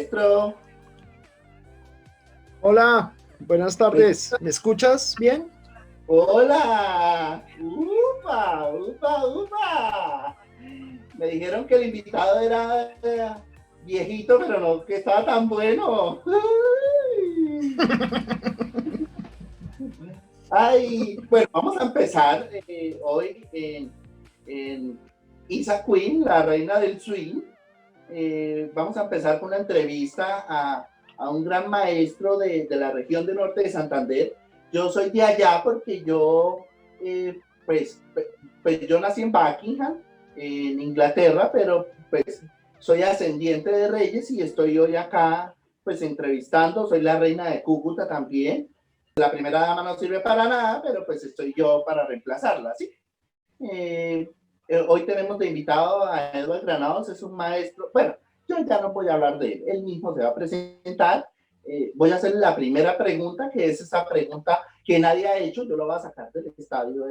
maestro. Hola, buenas tardes. ¿Me escuchas bien? Hola. Upa, upa, upa. Me dijeron que el invitado era viejito, pero no que estaba tan bueno. Ay, bueno, vamos a empezar hoy en Isa Queen, la reina del swing. Vamos a empezar con una entrevista a un gran maestro de la región del norte de Santander. Yo soy de allá porque pues yo nací en Buckingham, en Inglaterra, pero pues soy ascendiente de reyes y estoy hoy acá pues entrevistando. Soy la reina de Cúcuta también. La primera dama no sirve para nada, pero pues estoy yo para reemplazarla, ¿sí? Hoy tenemos de invitado a Edward Granados, es un maestro. Bueno, yo ya no voy a hablar de él, él mismo se va a presentar. Voy a hacer la primera pregunta, que es esa pregunta que nadie ha hecho. Yo lo voy a sacar del estadio.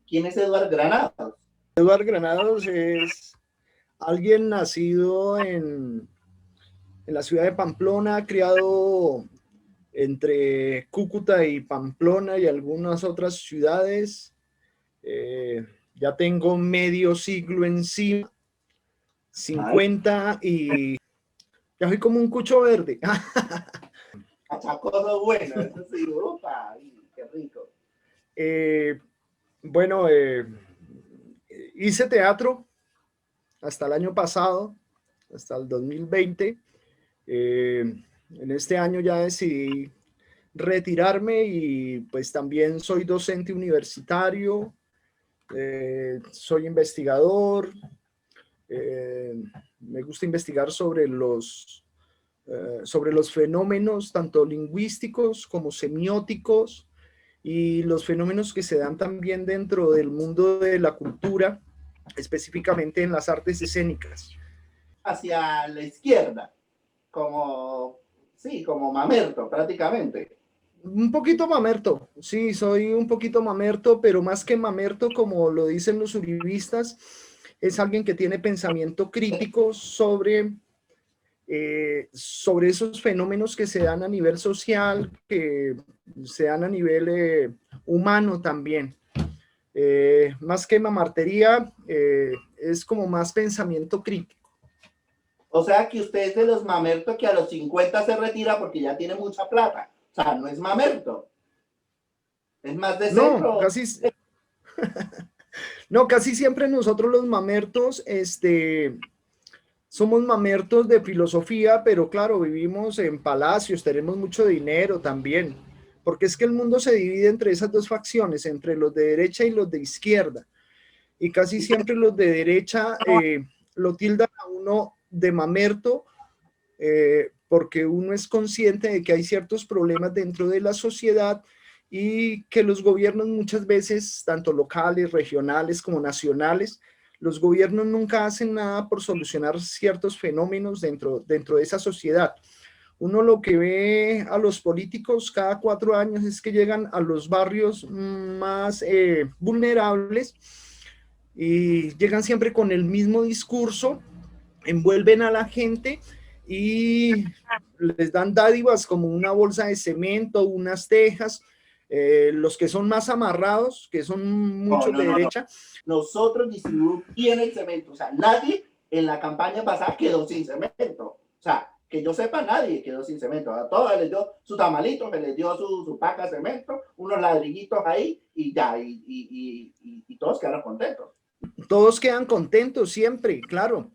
¿Quién es Edward Granados? Edward Granados es alguien nacido en la ciudad de Pamplona, criado entre Cúcuta y Pamplona y algunas otras ciudades. Ya tengo medio siglo encima, 50, y ya soy como un cucho verde. Achacoso bueno, eso sí, upa, qué rico. Bueno, hice teatro hasta el año pasado, hasta el 2020. En este año ya decidí retirarme y pues también soy docente universitario, soy investigador, me gusta investigar sobre los fenómenos tanto lingüísticos como semióticos y los fenómenos que se dan también dentro del mundo de la cultura, específicamente en las artes escénicas. Hacia la izquierda, como, sí, como mamerto prácticamente. Un poquito mamerto, sí, soy un poquito mamerto, pero más que mamerto, como lo dicen los uribistas, es alguien que tiene pensamiento crítico sobre esos fenómenos que se dan a nivel social, que se dan a nivel humano también. Más que mamartería, es como más pensamiento crítico. O sea que usted es de los mamertos que a los 50 se retira porque ya tiene mucha plata. O sea, no es mamerto. Es más de No, centro. casi siempre nosotros los mamertos, somos mamertos de filosofía, pero claro, vivimos en palacios, tenemos mucho dinero también, porque es que el mundo se divide entre esas dos facciones, entre los de derecha y los de izquierda, y casi siempre los de derecha lo tildan a uno de mamerto, porque uno es consciente de que hay ciertos problemas dentro de la sociedad y que los gobiernos muchas veces, tanto locales, regionales como nacionales, los gobiernos nunca hacen nada por solucionar ciertos fenómenos dentro de esa sociedad. Uno lo que ve a los políticos cada 4 años es que llegan a los barrios más vulnerables y llegan siempre con el mismo discurso, envuelven a la gente y les dan dádivas como una bolsa de cemento, unas tejas. Los que son más amarrados, que son muchos de derecha. Nosotros distribuimos bien el cemento. O sea, nadie en la campaña pasada quedó sin cemento. O sea, que yo sepa, nadie quedó sin cemento. A todos les dio su tamalito, que les dio su paca de cemento, unos ladrillitos ahí y ya, y todos quedaron contentos. Todos quedan contentos siempre, claro.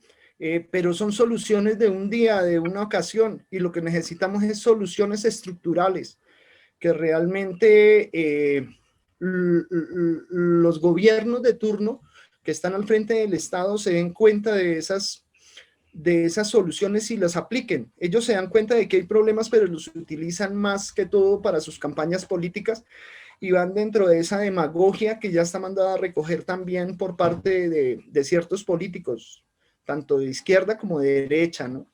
Pero son soluciones de un día, de una ocasión, y lo que necesitamos es soluciones estructurales, que realmente los gobiernos de turno que están al frente del Estado se den cuenta de esas soluciones y las apliquen. Ellos se dan cuenta de que hay problemas, pero los utilizan más que todo para sus campañas políticas y van dentro de esa demagogia que ya está mandada a recoger también por parte de ciertos políticos, tanto de izquierda como de derecha, ¿no?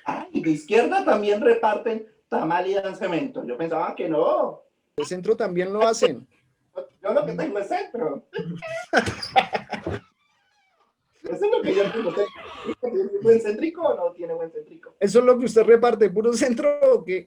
Ah, y de izquierda también reparten tamal y dan cemento. Yo pensaba que no. De centro también lo hacen. Yo lo que tengo es centro. Eso es lo que yo tengo. ¿Tiene buen céntrico o no tiene buen céntrico? ¿Eso es lo que usted reparte, puro centro o qué?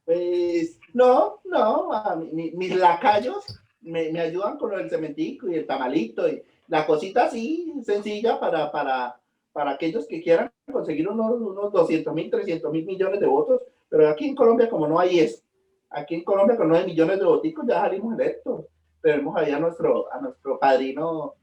Pues no, no, mis lacayos me ayudan con el cementico y el tamalito y la cosita así sencilla para aquellos que quieran conseguir unos 200.000, 300.000 millones de votos, pero aquí en Colombia como no hay eso, aquí en Colombia con 9 millones de voticos ya salimos electos, tenemos allá a nuestro padrino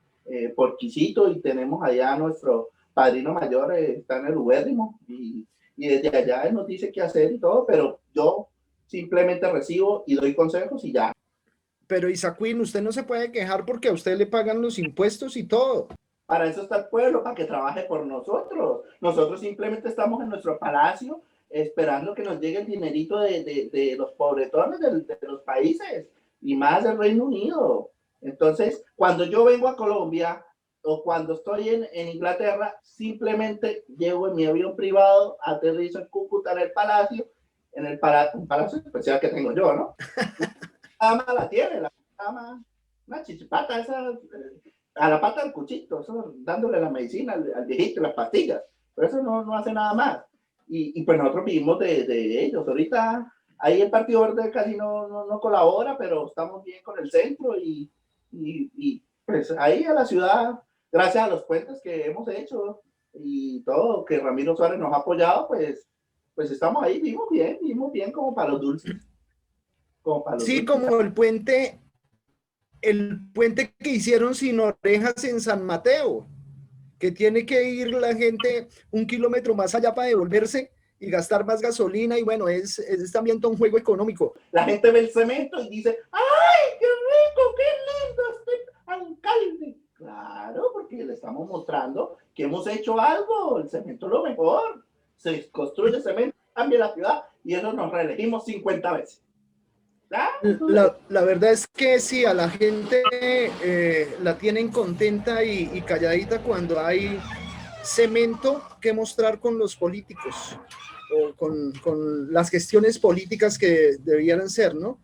Porquisito y tenemos allá a nuestro padrino mayor, está en el Ubérrimo y desde allá él nos dice qué hacer y todo, pero yo simplemente recibo y doy consejos y ya. Pero Isaquín, usted no se puede quejar porque a usted le pagan los impuestos y todo. Para eso está el pueblo, para que trabaje por nosotros. Nosotros simplemente estamos en nuestro palacio esperando que nos llegue el dinerito de los pobretones de los países y más del Reino Unido. Entonces, cuando yo vengo a Colombia o cuando estoy en Inglaterra, simplemente llego en mi avión privado, aterrizo en Cúcuta, en el palacio, un palacio especial que tengo yo, ¿no? La dama la tiene, la dama, una chichipata, esa, a la pata del cuchito, eso, dándole la medicina al viejito, las pastillas, pero eso no hace nada más. Y pues nosotros vivimos de ellos. Ahorita ahí el Partido Verde casi no colabora, pero estamos bien con el centro y pues ahí a la ciudad, gracias a los puentes que hemos hecho y todo, que Ramiro Suárez nos ha apoyado, pues estamos ahí, vivimos bien como para los dulces. Como para los Sí, dulces. como el puente que hicieron sin orejas en San Mateo, que tiene que ir la gente 1 kilómetro más allá para devolverse y gastar más gasolina y bueno, es también todo un juego económico. La gente ve el cemento y dice, ¡ay, qué rico, qué lindo este alcalde! Claro, porque le estamos mostrando que hemos hecho algo, el cemento es lo mejor. Se construye cemento, cambia la ciudad y eso nos reelegimos 50 veces. La verdad es que sí, a la gente la tienen contenta y calladita cuando hay cemento que mostrar con los políticos o con las gestiones políticas que debieran ser, ¿no?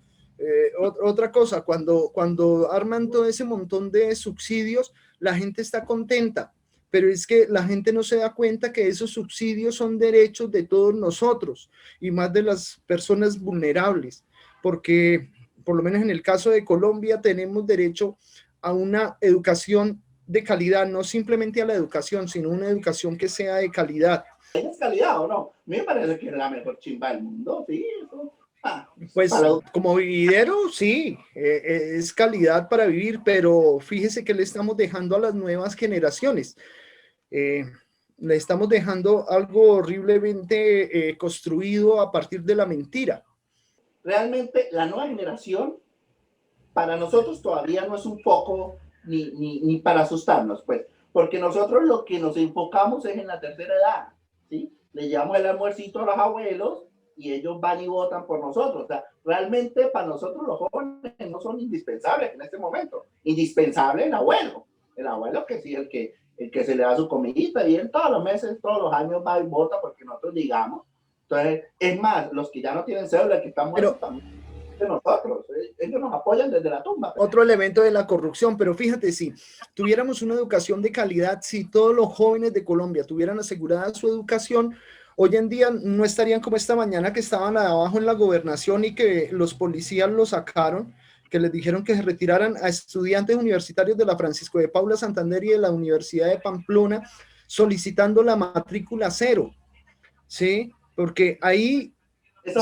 Otra cosa, cuando arman todo ese montón de subsidios, la gente está contenta, pero es que la gente no se da cuenta que esos subsidios son derechos de todos nosotros y más de las personas vulnerables, porque por lo menos en el caso de Colombia tenemos derecho a una educación de calidad, no simplemente a la educación, sino una educación que sea de calidad. ¿Es calidad o no? A mí me parece que es la mejor chimba del mundo, sí. Pues como vividero, sí, es calidad para vivir, pero fíjese que le estamos dejando a las nuevas generaciones. Le estamos dejando algo horriblemente construido a partir de la mentira. Realmente la nueva generación para nosotros todavía no es un poco ni para asustarnos, pues, porque nosotros lo que nos enfocamos es en la tercera edad, ¿sí? Le llevamos el almuercito a los abuelos y ellos van y votan por nosotros. O sea, realmente para nosotros los jóvenes no son indispensables en este momento. Indispensable el abuelo que sí, el que se le da su comidita y él todos los meses, todos los años va y vota porque nosotros llegamos. Entonces, es más, los que ya no tienen cédula, que están muertos también de nosotros, ellos nos apoyan desde la tumba. Otro elemento de la corrupción, pero fíjate, si tuviéramos una educación de calidad, si todos los jóvenes de Colombia tuvieran asegurada su educación, hoy en día no estarían como esta mañana que estaban abajo en la gobernación y que los policías los sacaron, que les dijeron que se retiraran a estudiantes universitarios de la Francisco de Paula Santander y de la Universidad de Pamplona solicitando la matrícula cero, ¿sí? Porque ahí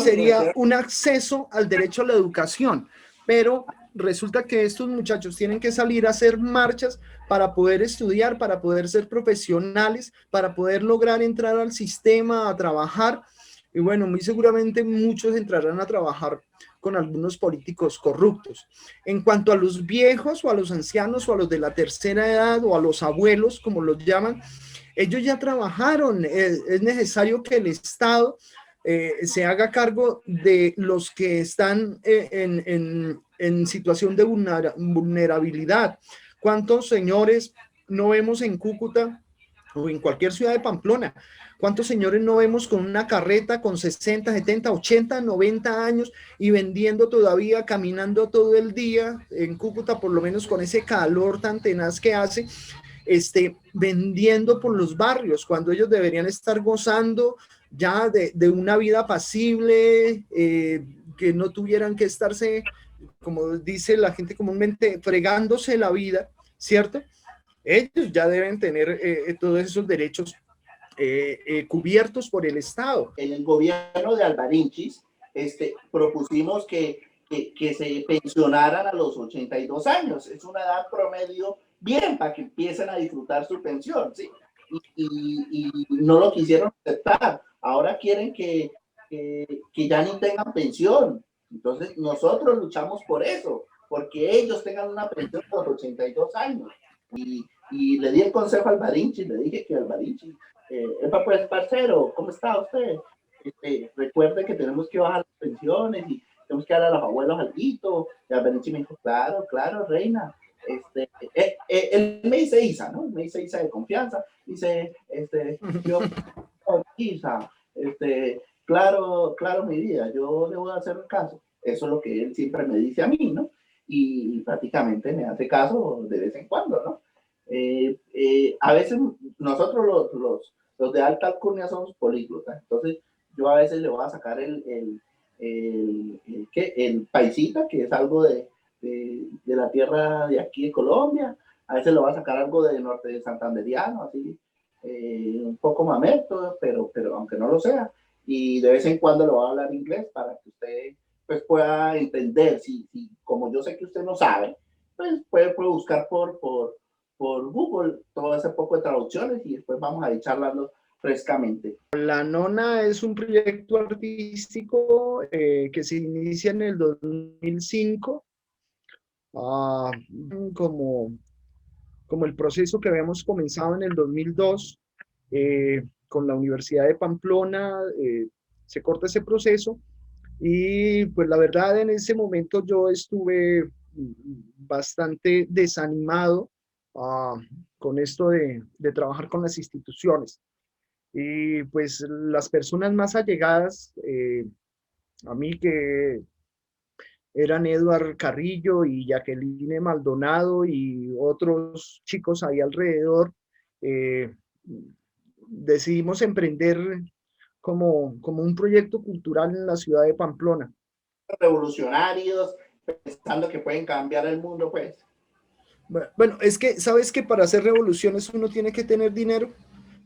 sería un acceso al derecho a la educación, pero resulta que estos muchachos tienen que salir a hacer marchas para poder estudiar, para poder ser profesionales, para poder lograr entrar al sistema, a trabajar, y bueno, muy seguramente muchos entrarán a trabajar con algunos políticos corruptos. En cuanto a los viejos o a los ancianos o a los de la tercera edad o a los abuelos, como los llaman, ellos ya trabajaron, es necesario que el Estado se haga cargo de los que están en situación de vulnerabilidad. ¿Cuántos señores no vemos en Cúcuta o en cualquier ciudad de Pamplona? ¿Cuántos señores no vemos con una carreta con 60, 70, 80, 90 años y vendiendo todavía, caminando todo el día en Cúcuta, por lo menos con ese calor tan tenaz que hace? vendiendo por los barrios, cuando ellos deberían estar gozando ya de una vida apacible, que no tuvieran que estarse, como dice la gente comúnmente, fregándose la vida, ¿cierto? Ellos ya deben tener todos esos derechos cubiertos por el Estado. En el gobierno de Alvarinchis, propusimos que se pensionaran a los 82 años. Es una edad promedio bien para que empiecen a disfrutar su pensión, ¿sí? Y no lo quisieron aceptar. Ahora quieren que ya ni tengan pensión. Entonces nosotros luchamos por eso, porque ellos tengan una pensión por 82 años. Y le di el consejo a Alvarinchis, le dije que Alvarinchis, pues, parcero, ¿cómo está usted? Recuerde que tenemos que bajar las pensiones y tenemos que dar a los abuelos algo. Y Alvarinchis me dijo, claro, claro, reina. Él me dice Isa, ¿no? Me dice Isa de confianza. Dice, yo, Isa, claro, claro, mi vida, yo le voy a hacer caso. Eso es lo que él siempre me dice a mí, ¿no? Y prácticamente me hace caso de vez en cuando, ¿no? A veces nosotros los de alta alcurnia somos políglotas, entonces yo a veces le voy a sacar el paisita, que es algo de la tierra de aquí de Colombia, a veces le voy a sacar algo del norte de santanderiano, así, un poco mamerto, pero aunque no lo sea, y de vez en cuando le voy a hablar inglés para que usted pues pueda entender, si como yo sé que usted no sabe, pues puede buscar por Google todo ese poco de traducciones y después vamos a ir charlando frescamente. La Nona es un proyecto artístico que se inicia en el 2005, como, como el proceso que habíamos comenzado en el 2002 con la Universidad de Pamplona, se corta ese proceso y pues la verdad en ese momento yo estuve bastante desanimado con esto de trabajar con las instituciones. Y pues las personas más allegadas a mí, que eran Eduard Carrillo y Jacqueline Maldonado y otros chicos ahí alrededor, eh, decidimos emprender como un proyecto cultural en la ciudad de Pamplona. Revolucionarios, pensando que pueden cambiar el mundo, pues. Bueno, es que, ¿sabes que para hacer revoluciones uno tiene que tener dinero?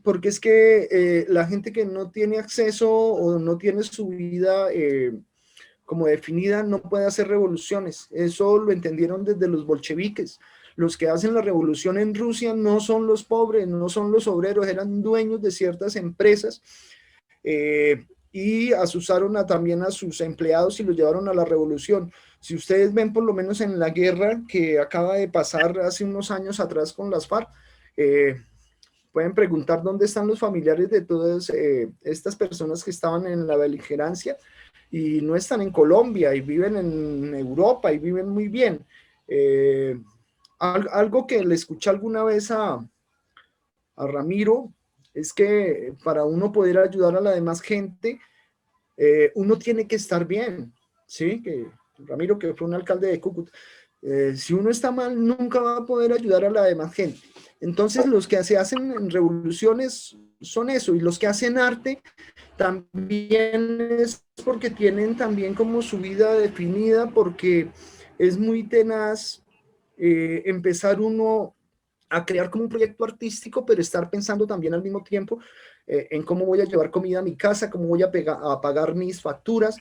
Porque es que la gente que no tiene acceso o no tiene su vida como definida no puede hacer revoluciones. Eso lo entendieron desde los bolcheviques. Los que hacen la revolución en Rusia no son los pobres, no son los obreros, eran dueños de ciertas empresas y asusaron también a sus empleados y los llevaron a la revolución. Si ustedes ven por lo menos en la guerra que acaba de pasar hace unos años atrás con las FARC, pueden preguntar dónde están los familiares de todas estas personas que estaban en la beligerancia y no están en Colombia y viven en Europa y viven muy bien. Algo que le escuché alguna vez a Ramiro es que para uno poder ayudar a la demás gente, uno tiene que estar bien, ¿sí? Que Ramiro, que fue un alcalde de Cúcuta, si uno está mal, nunca va a poder ayudar a la demás gente. Entonces, los que se hacen en revoluciones son eso, y los que hacen arte también es porque tienen también como su vida definida, porque es muy tenaz empezar uno a crear como un proyecto artístico, pero estar pensando también al mismo tiempo en cómo voy a llevar comida a mi casa, cómo voy a pagar mis facturas,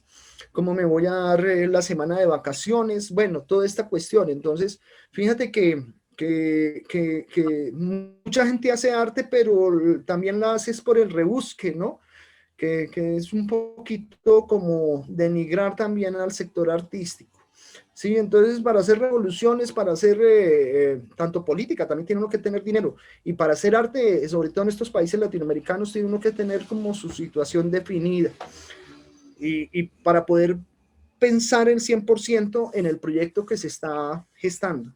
cómo me voy a dar la semana de vacaciones, bueno, toda esta cuestión. Entonces, fíjate que mucha gente hace arte, pero también la haces por el rebusque, ¿no? Que es un poquito como denigrar también al sector artístico. Sí, entonces para hacer revoluciones, para hacer tanto política, también tiene uno que tener dinero. Y para hacer arte, sobre todo en estos países latinoamericanos, tiene uno que tener como su situación definida. Y para poder pensar el 100% en el proyecto que se está gestando.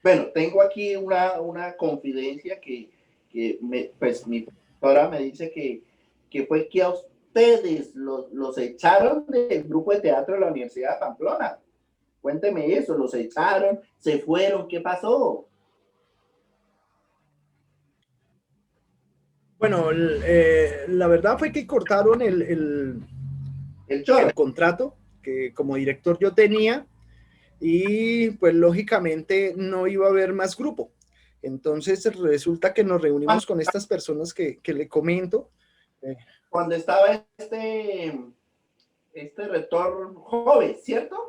Bueno, tengo aquí una confidencia pues mi profesora me dice que fue que a ustedes los echaron del grupo de teatro de la Universidad de Pamplona. Cuénteme eso, los echaron, se fueron, ¿qué pasó? Bueno, la verdad fue que cortaron El chorro. el contrato que como director yo tenía y pues lógicamente no iba a haber más grupo. Entonces resulta que nos reunimos con estas personas que le comento. eh, Cuando estaba este rector joven, ¿cierto?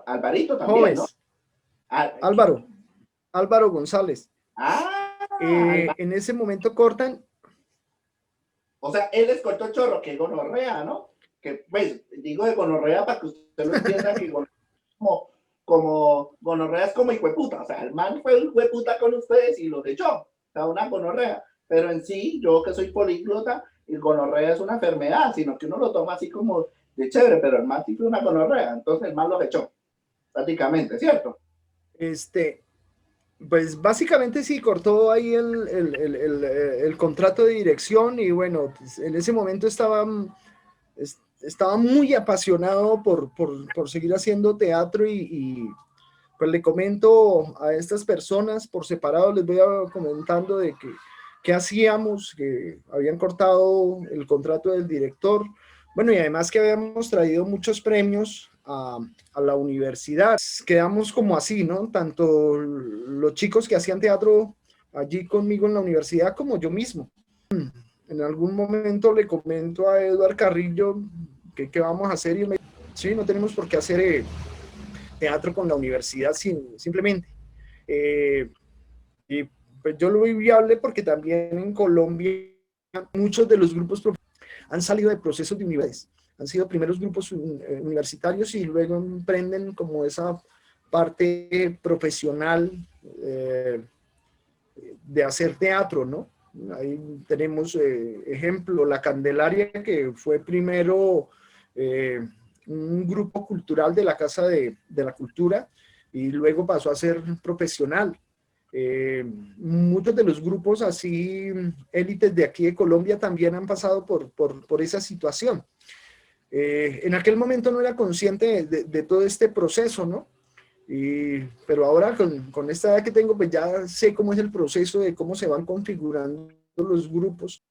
Alvarito también, ¿no? Jóvenes, Ah, Álvaro González. ah, En ese momento cortan. o sea, él les cortó el chorro, que gonorrea, ¿no? Que, pues, digo de gonorrea para que usted lo entienda, que como gonorrea es como hijueputa, o sea, el man fue un hijueputa con ustedes y los echó, o sea, una gonorrea, pero en sí, yo que soy políglota, el gonorrea es una enfermedad, sino que uno lo toma así como de chévere, pero el man sí fue una gonorrea, entonces el man los echó, prácticamente, ¿cierto? Este, Pues básicamente sí, cortó ahí el contrato de dirección y bueno, pues en ese momento estaba muy apasionado por seguir haciendo teatro pues le comento a estas personas por separado, les voy comentando de que hacíamos, que habían cortado el contrato del director, bueno, y además que habíamos traído muchos premios a la universidad. Quedamos como así, ¿no? Tanto los chicos que hacían teatro allí conmigo en la universidad como yo mismo. En algún momento le comento a Eduard Carrillo que qué vamos a hacer y él me dice, sí, no tenemos por qué hacer teatro con la universidad simplemente. Eh, y pues yo lo vi viable porque también en Colombia muchos de los grupos han salido de procesos de universidades, han sido primeros grupos universitarios y luego emprenden como esa parte profesional de hacer teatro, ¿no? Ahí tenemos ejemplo, La Candelaria, que fue primero un grupo cultural de la Casa de la Cultura y luego pasó a ser profesional. Muchos de los grupos así, élites de aquí de Colombia también han pasado por esa situación. En aquel momento no era consciente de todo este proceso, ¿no? Pero ahora con esta edad que tengo, pues ya sé cómo es el proceso de cómo se van configurando los grupos.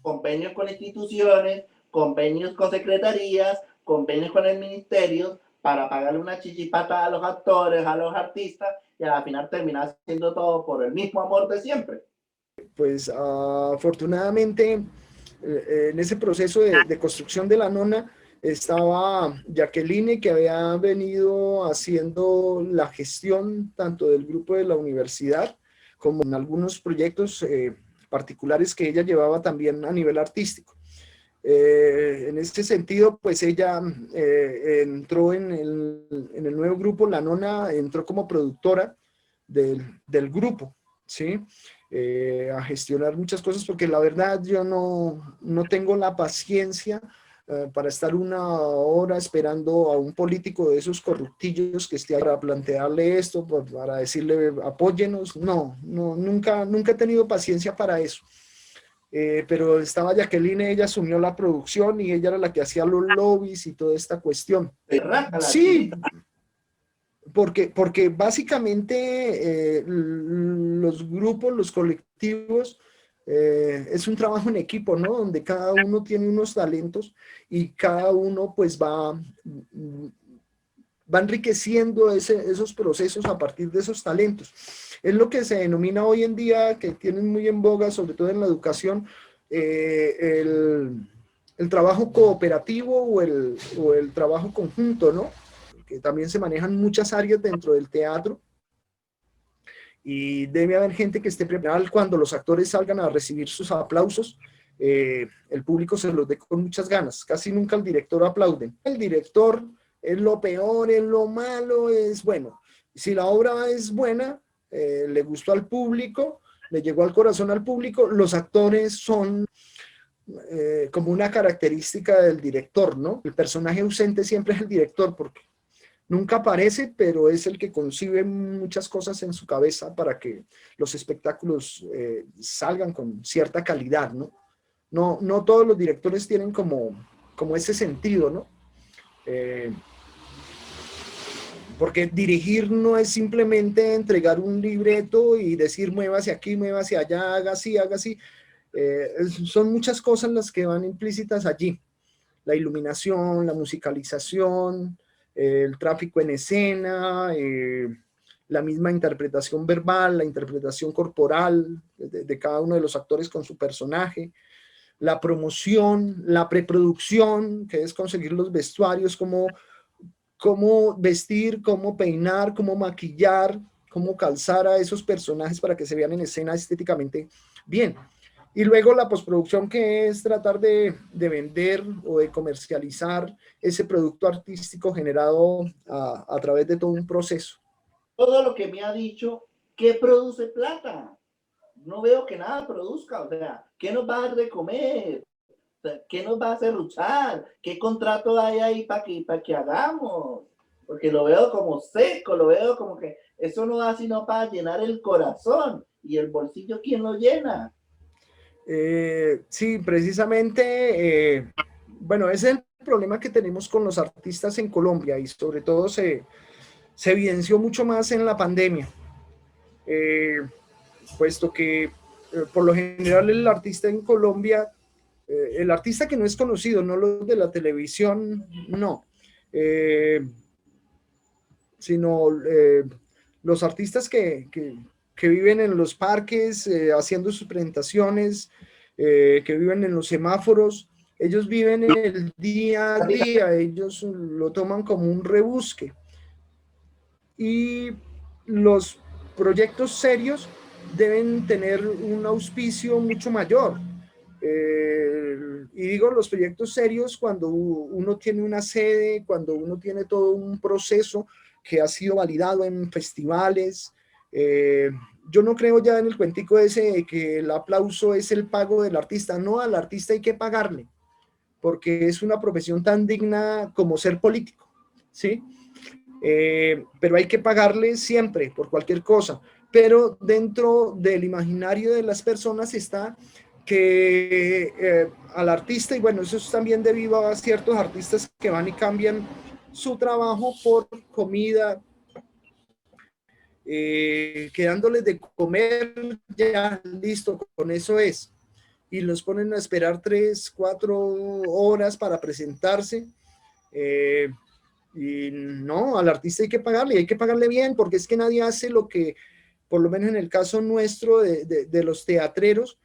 Convenios con instituciones, convenios con secretarías, convenios con el ministerio para pagarle una chichipata a los actores, a los artistas y al final terminar haciendo todo por el mismo amor de siempre. Pues afortunadamente en ese proceso de construcción de la nona estaba Jacqueline, que había venido haciendo la gestión tanto del grupo de la universidad como en algunos proyectos particulares que ella llevaba también a nivel artístico. En este sentido, pues ella entró en el nuevo grupo, La Nona entró como productora del grupo, ¿sí? A gestionar muchas cosas, porque la verdad yo no tengo la paciencia para estar una hora esperando a un político de esos corruptillos que esté ahí para plantearle esto, para decirle apóyenos. Nunca he tenido paciencia para eso. Pero estaba Jacqueline, ella asumió la producción y ella era la que hacía los lobbies y toda esta cuestión. La Sí, chivita. porque básicamente los grupos, los colectivos, es un trabajo en equipo, ¿no? Donde cada uno tiene unos talentos y cada uno pues va enriqueciendo esos procesos a partir de esos talentos. Es lo que se denomina hoy en día, que tienen muy en boga, sobre todo en la educación, el trabajo cooperativo o el trabajo conjunto, ¿no? Que también se manejan muchas áreas dentro del teatro y debe haber gente que esté preparada cuando los actores salgan a recibir sus aplausos. El público se los dé con muchas ganas. Casi nunca el director aplaude. El director es lo peor, es lo malo, es bueno. Si la obra es buena, le gustó al público, le llegó al corazón al público, los actores son como una característica del director, ¿no? El personaje ausente siempre es el director porque nunca aparece, pero es el que concibe muchas cosas en su cabeza para que los espectáculos salgan con cierta calidad, ¿no? No todos los directores tienen como ese sentido, ¿no? Eh, porque dirigir no es simplemente entregar un libreto y decir mueva hacia aquí, mueva hacia allá, haga así, haga así. Son muchas cosas las que van implícitas allí. La iluminación, la musicalización, el tráfico en escena, la misma interpretación verbal, la interpretación corporal de cada uno de los actores con su personaje, la promoción, la preproducción, que es conseguir los vestuarios, cómo vestir, cómo peinar, cómo maquillar, cómo calzar a esos personajes para que se vean en escena estéticamente bien. Y luego la postproducción, que es tratar de vender o de comercializar ese producto artístico generado a través de todo un proceso. Todo lo que me ha dicho, ¿qué produce plata? No veo que nada produzca, o sea, ¿qué nos va a dar de comer? O sea, ¿qué nos va a hacer luchar? ¿Qué contrato hay ahí para que hagamos? Porque lo veo como seco, lo veo como que eso no da sino para llenar el corazón y el bolsillo, ¿quién lo llena? Sí, precisamente, bueno, ese es el problema que tenemos con los artistas en Colombia y sobre todo se evidenció mucho más en la pandemia, eh, puesto que por lo general el artista en Colombia, el artista que no es conocido, no los de la televisión, no, sino los artistas que viven en los parques haciendo sus presentaciones, que viven en los semáforos, ellos viven el día a día, ellos lo toman como un rebusque. Y los proyectos serios deben tener un auspicio mucho mayor. Y digo los proyectos serios cuando uno tiene una sede, cuando uno tiene todo un proceso que ha sido validado en festivales. Yo no creo ya en el cuentico ese de que el aplauso es el pago del artista. No, al artista hay que pagarle, porque es una profesión tan digna como ser político, ¿sí? Pero hay que pagarle siempre por cualquier cosa. Pero dentro del imaginario de las personas está que al artista, y bueno, eso es también debido a ciertos artistas que van y cambian su trabajo por comida, quedándoles de comer, ya listo, con eso es. Y los ponen a esperar 3, 4 horas para presentarse. Y no, al artista hay que pagarle bien, porque es que nadie hace lo que, por lo menos en el caso nuestro de los teatreros,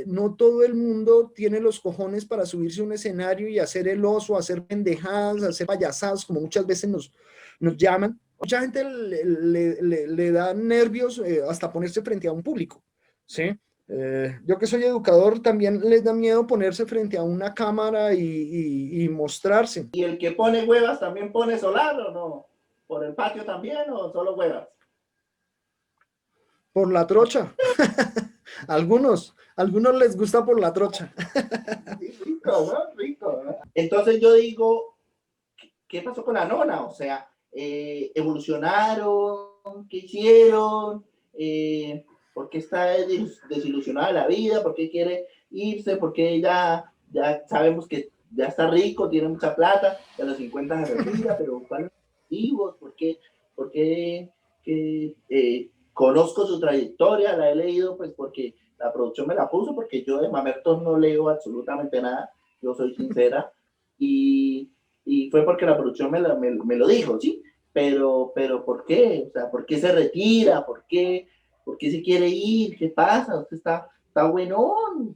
no todo el mundo tiene los cojones para subirse a un escenario y hacer el oso, hacer pendejadas, hacer payasadas, como muchas veces nos llaman. Mucha gente le da nervios hasta ponerse frente a un público, ¿sí? Yo que soy educador, también les da miedo ponerse frente a una cámara y mostrarse. ¿Y el que pone huevas también pone solar o no? ¿Por el patio también o solo huevas? Por la trocha. Algunos les gusta por la trocha. Sí, rico, ¿no? Rico, ¿no? Entonces yo digo, ¿qué pasó con la nona? O sea, evolucionaron, ¿qué hicieron? ¿Por qué está desilusionada de la vida? ¿Por qué quiere irse? ¿Por qué ya sabemos que ya está rico, tiene mucha plata, y a los 50 se retira, pero ¿cuáles son los motivos? ¿Por qué conozco su trayectoria? La he leído pues porque la producción me la puso, porque yo de Mamertos no leo absolutamente nada, yo soy sincera, y fue porque la producción me lo dijo, ¿sí? Pero ¿por qué? O sea, ¿por qué se retira? ¿Por qué se quiere ir? ¿Qué pasa? Usted está buenón,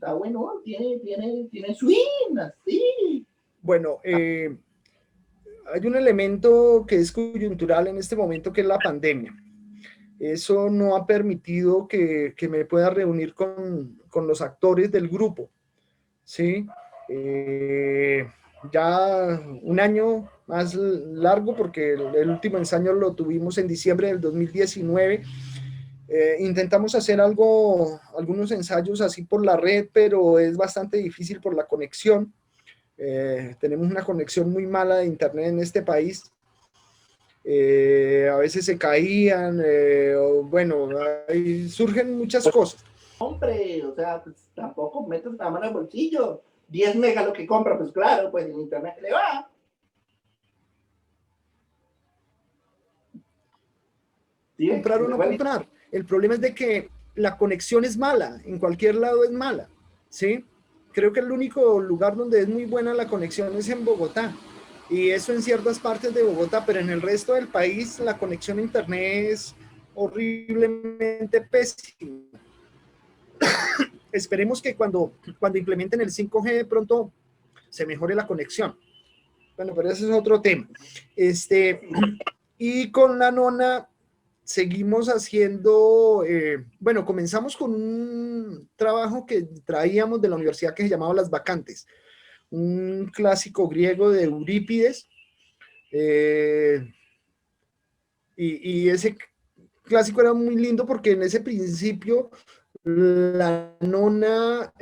tiene swing, así. Bueno, hay un elemento que es coyuntural en este momento, que es la pandemia. Eso no ha permitido que me pueda reunir con los actores del grupo, ¿sí? Eh, ya un año más largo, porque el último ensayo lo tuvimos en diciembre del 2019. Intentamos hacer algunos ensayos así por la red, pero es bastante difícil por la conexión. Tenemos una conexión muy mala de internet en este país. A veces se caían, o bueno, ahí surgen muchas cosas. Hombre, o sea, pues, tampoco metas la mano en el bolsillo. 10 megas lo que compra, pues claro, pues en internet le va. ¿Sí? Comprar o no comprar. El problema es de que la conexión es mala, en cualquier lado es mala, ¿sí? Creo que el único lugar donde es muy buena la conexión es en Bogotá, y eso en ciertas partes de Bogotá, pero en el resto del país la conexión a internet es horriblemente pésima. Esperemos que cuando implementen el 5G de pronto se mejore la conexión. Bueno, pero ese es otro tema. Y con la nona seguimos haciendo, bueno, comenzamos con un trabajo que traíamos de la universidad que se llamaba Las Vacantes, un clásico griego de Eurípides, y ese clásico era muy lindo porque en ese principio la nona,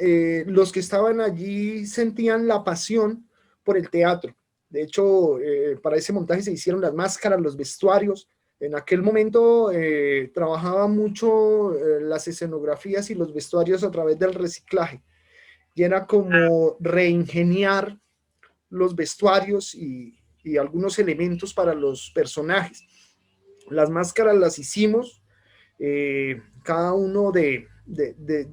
los que estaban allí sentían la pasión por el teatro. De hecho, para ese montaje se hicieron las máscaras, los vestuarios. En aquel momento trabajaba mucho las escenografías y los vestuarios a través del reciclaje. Y era como reingeniar los vestuarios y algunos elementos para los personajes. Las máscaras las hicimos, cada uno de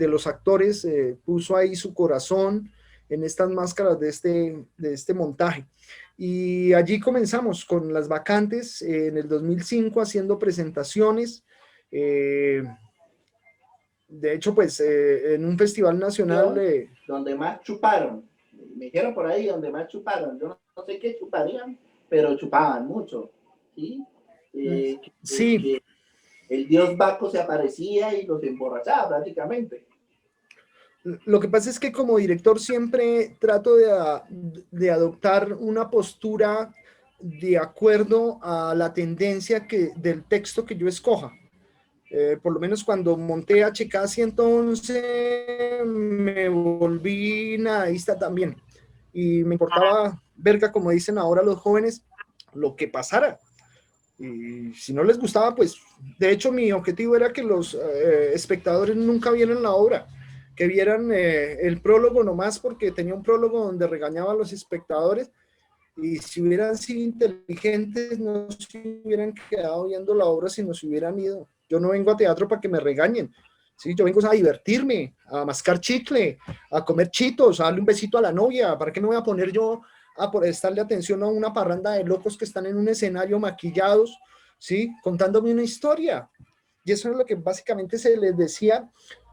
los actores puso ahí su corazón en estas máscaras de este montaje. Y allí comenzamos con Las Vacantes en el 2005 haciendo presentaciones. De hecho, pues en un festival nacional... donde más chuparon, me dijeron por ahí donde más chuparon, yo no sé qué chuparían, pero chupaban mucho, ¿sí? Sí. Que el dios Baco se aparecía y los emborrachaba prácticamente. Lo que pasa es que como director siempre trato de adoptar una postura de acuerdo a la tendencia del texto que yo escoja. Por lo menos cuando monté HK 111 me volví nadaísta también. Y me importaba verga, como dicen ahora los jóvenes, lo que pasara. Y si no les gustaba, pues de hecho mi objetivo era que los espectadores nunca vieran la obra, que vieran el prólogo nomás, porque tenía un prólogo donde regañaba a los espectadores, y si hubieran sido inteligentes no se hubieran quedado viendo la obra, sino se hubieran ido. Yo no vengo a teatro para que me regañen, ¿sí? Yo vengo a divertirme, a mascar chicle, a comer chitos, a darle un besito a la novia. ¿Para qué me voy a poner yo a prestarle atención a una parranda de locos que están en un escenario maquillados, ¿sí? Contándome una historia? Y eso es lo que básicamente se les decía,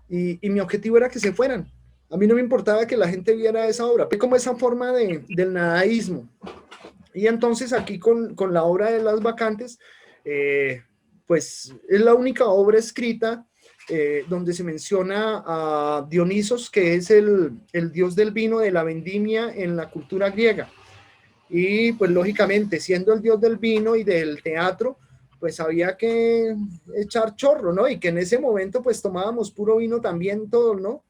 y mi objetivo era que se fueran. A mí no me importaba que la gente viera esa obra, como esa forma del nadaísmo. Y entonces aquí con la obra de Las Vacantes, pues es la única obra escrita donde se menciona a Dionisos, que es el dios del vino, de la vendimia en la cultura griega. Y pues lógicamente, siendo el dios del vino y del teatro, pues había que echar chorro, ¿no? Y que en ese momento pues tomábamos puro vino también todos, ¿no?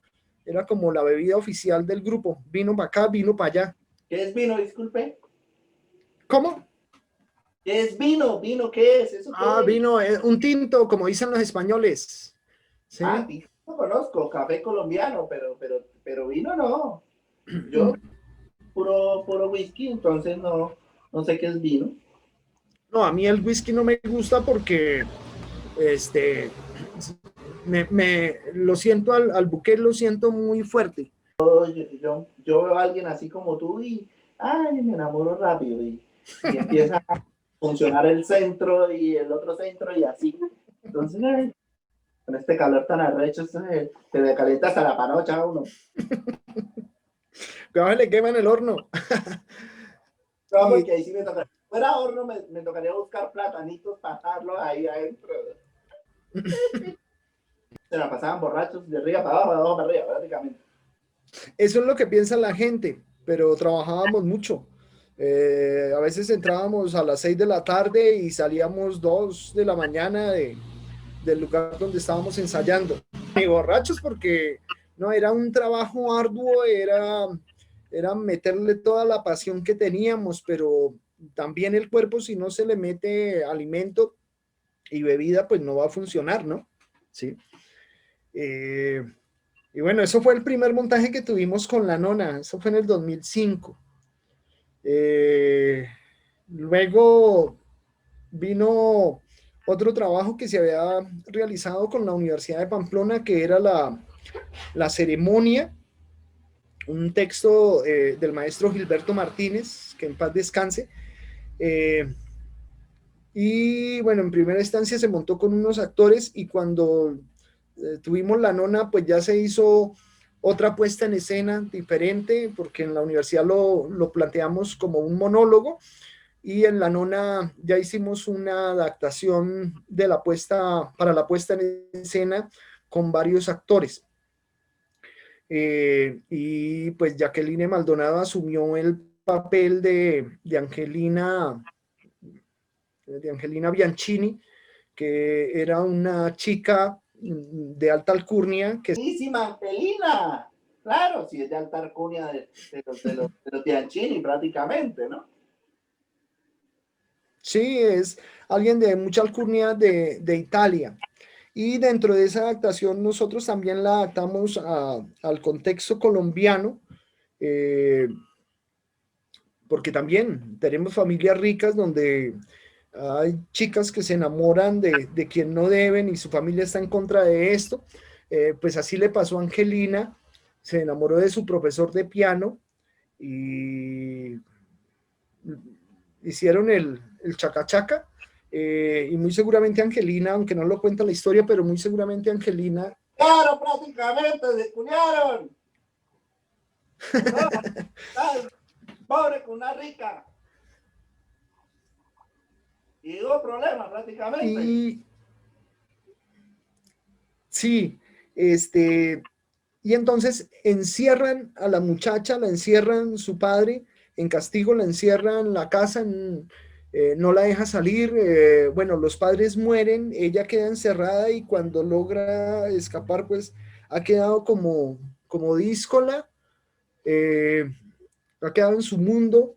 Era como la bebida oficial del grupo, vino para acá, vino para allá. ¿Qué es vino? Disculpe. ¿Cómo? ¿Qué es vino? ¿Vino qué es? ¿Eso qué es? Vino, un tinto, como dicen los españoles. ¿Sí? Tinto no conozco, café colombiano, pero vino no. Yo puro whisky, entonces no sé qué es vino. No, a mí el whisky no me gusta porque lo siento al buque, lo siento muy fuerte. Yo veo a alguien así como tú y me enamoro rápido y empieza a funcionar el centro y el otro centro y así. Entonces, con este calor tan arrecho, se decalienta hasta la panocha a uno. Que a le queman el horno. No, porque ahí sí me tocaría. Fuera horno, me tocaría buscar platanitos para dejarlos ahí adentro. Se la pasaban borrachos de arriba para abajo, de abajo para arriba, prácticamente. Eso es lo que piensa la gente, pero trabajábamos mucho. A veces entrábamos a las 6 de la tarde y salíamos 2 de la mañana del lugar donde estábamos ensayando. Y borrachos porque no, era un trabajo arduo, era meterle toda la pasión que teníamos, pero también el cuerpo, si no se le mete alimento y bebida, pues no va a funcionar, ¿no? Sí. Y bueno, eso fue el primer montaje que tuvimos con la nona, eso fue en el 2005. Luego vino otro trabajo que se había realizado con la Universidad de Pamplona, que era la ceremonia, un texto del maestro Gilberto Martínez, que en paz descanse. Y bueno, en primera instancia se montó con unos actores y cuando tuvimos la nona, pues ya se hizo otra puesta en escena diferente, porque en la universidad lo planteamos como un monólogo y en la nona ya hicimos una adaptación de la puesta, para la puesta en escena con varios actores. Y pues Jacqueline Maldonado asumió el papel de Angelina Bianchini, que era una chica de alta alcurnia que Buenísima, Angelina. Claro, si es de alta alcurnia de los Bianchini prácticamente, ¿no? sí es alguien de mucha alcurnia de Italia. Y dentro de esa adaptación nosotros también la adaptamos al contexto colombiano, eh, porque también tenemos familias ricas donde hay chicas que se enamoran de quien no deben y su familia está en contra de esto. Pues así le pasó a Angelina, se enamoró de su profesor de piano y hicieron el chacachaca. Y muy seguramente Angelina, aunque no lo cuenta la historia, pero muy seguramente Angelina. Claro, prácticamente, se culiaron. No, pobre con una rica. Y hubo problemas prácticamente. Y sí, este, y entonces encierran a la muchacha, la encierran su padre en castigo, la encierran en la casa, no la deja salir. Bueno, los padres mueren, ella queda encerrada y cuando logra escapar, pues ha quedado como díscola, eh, ha quedado en su mundo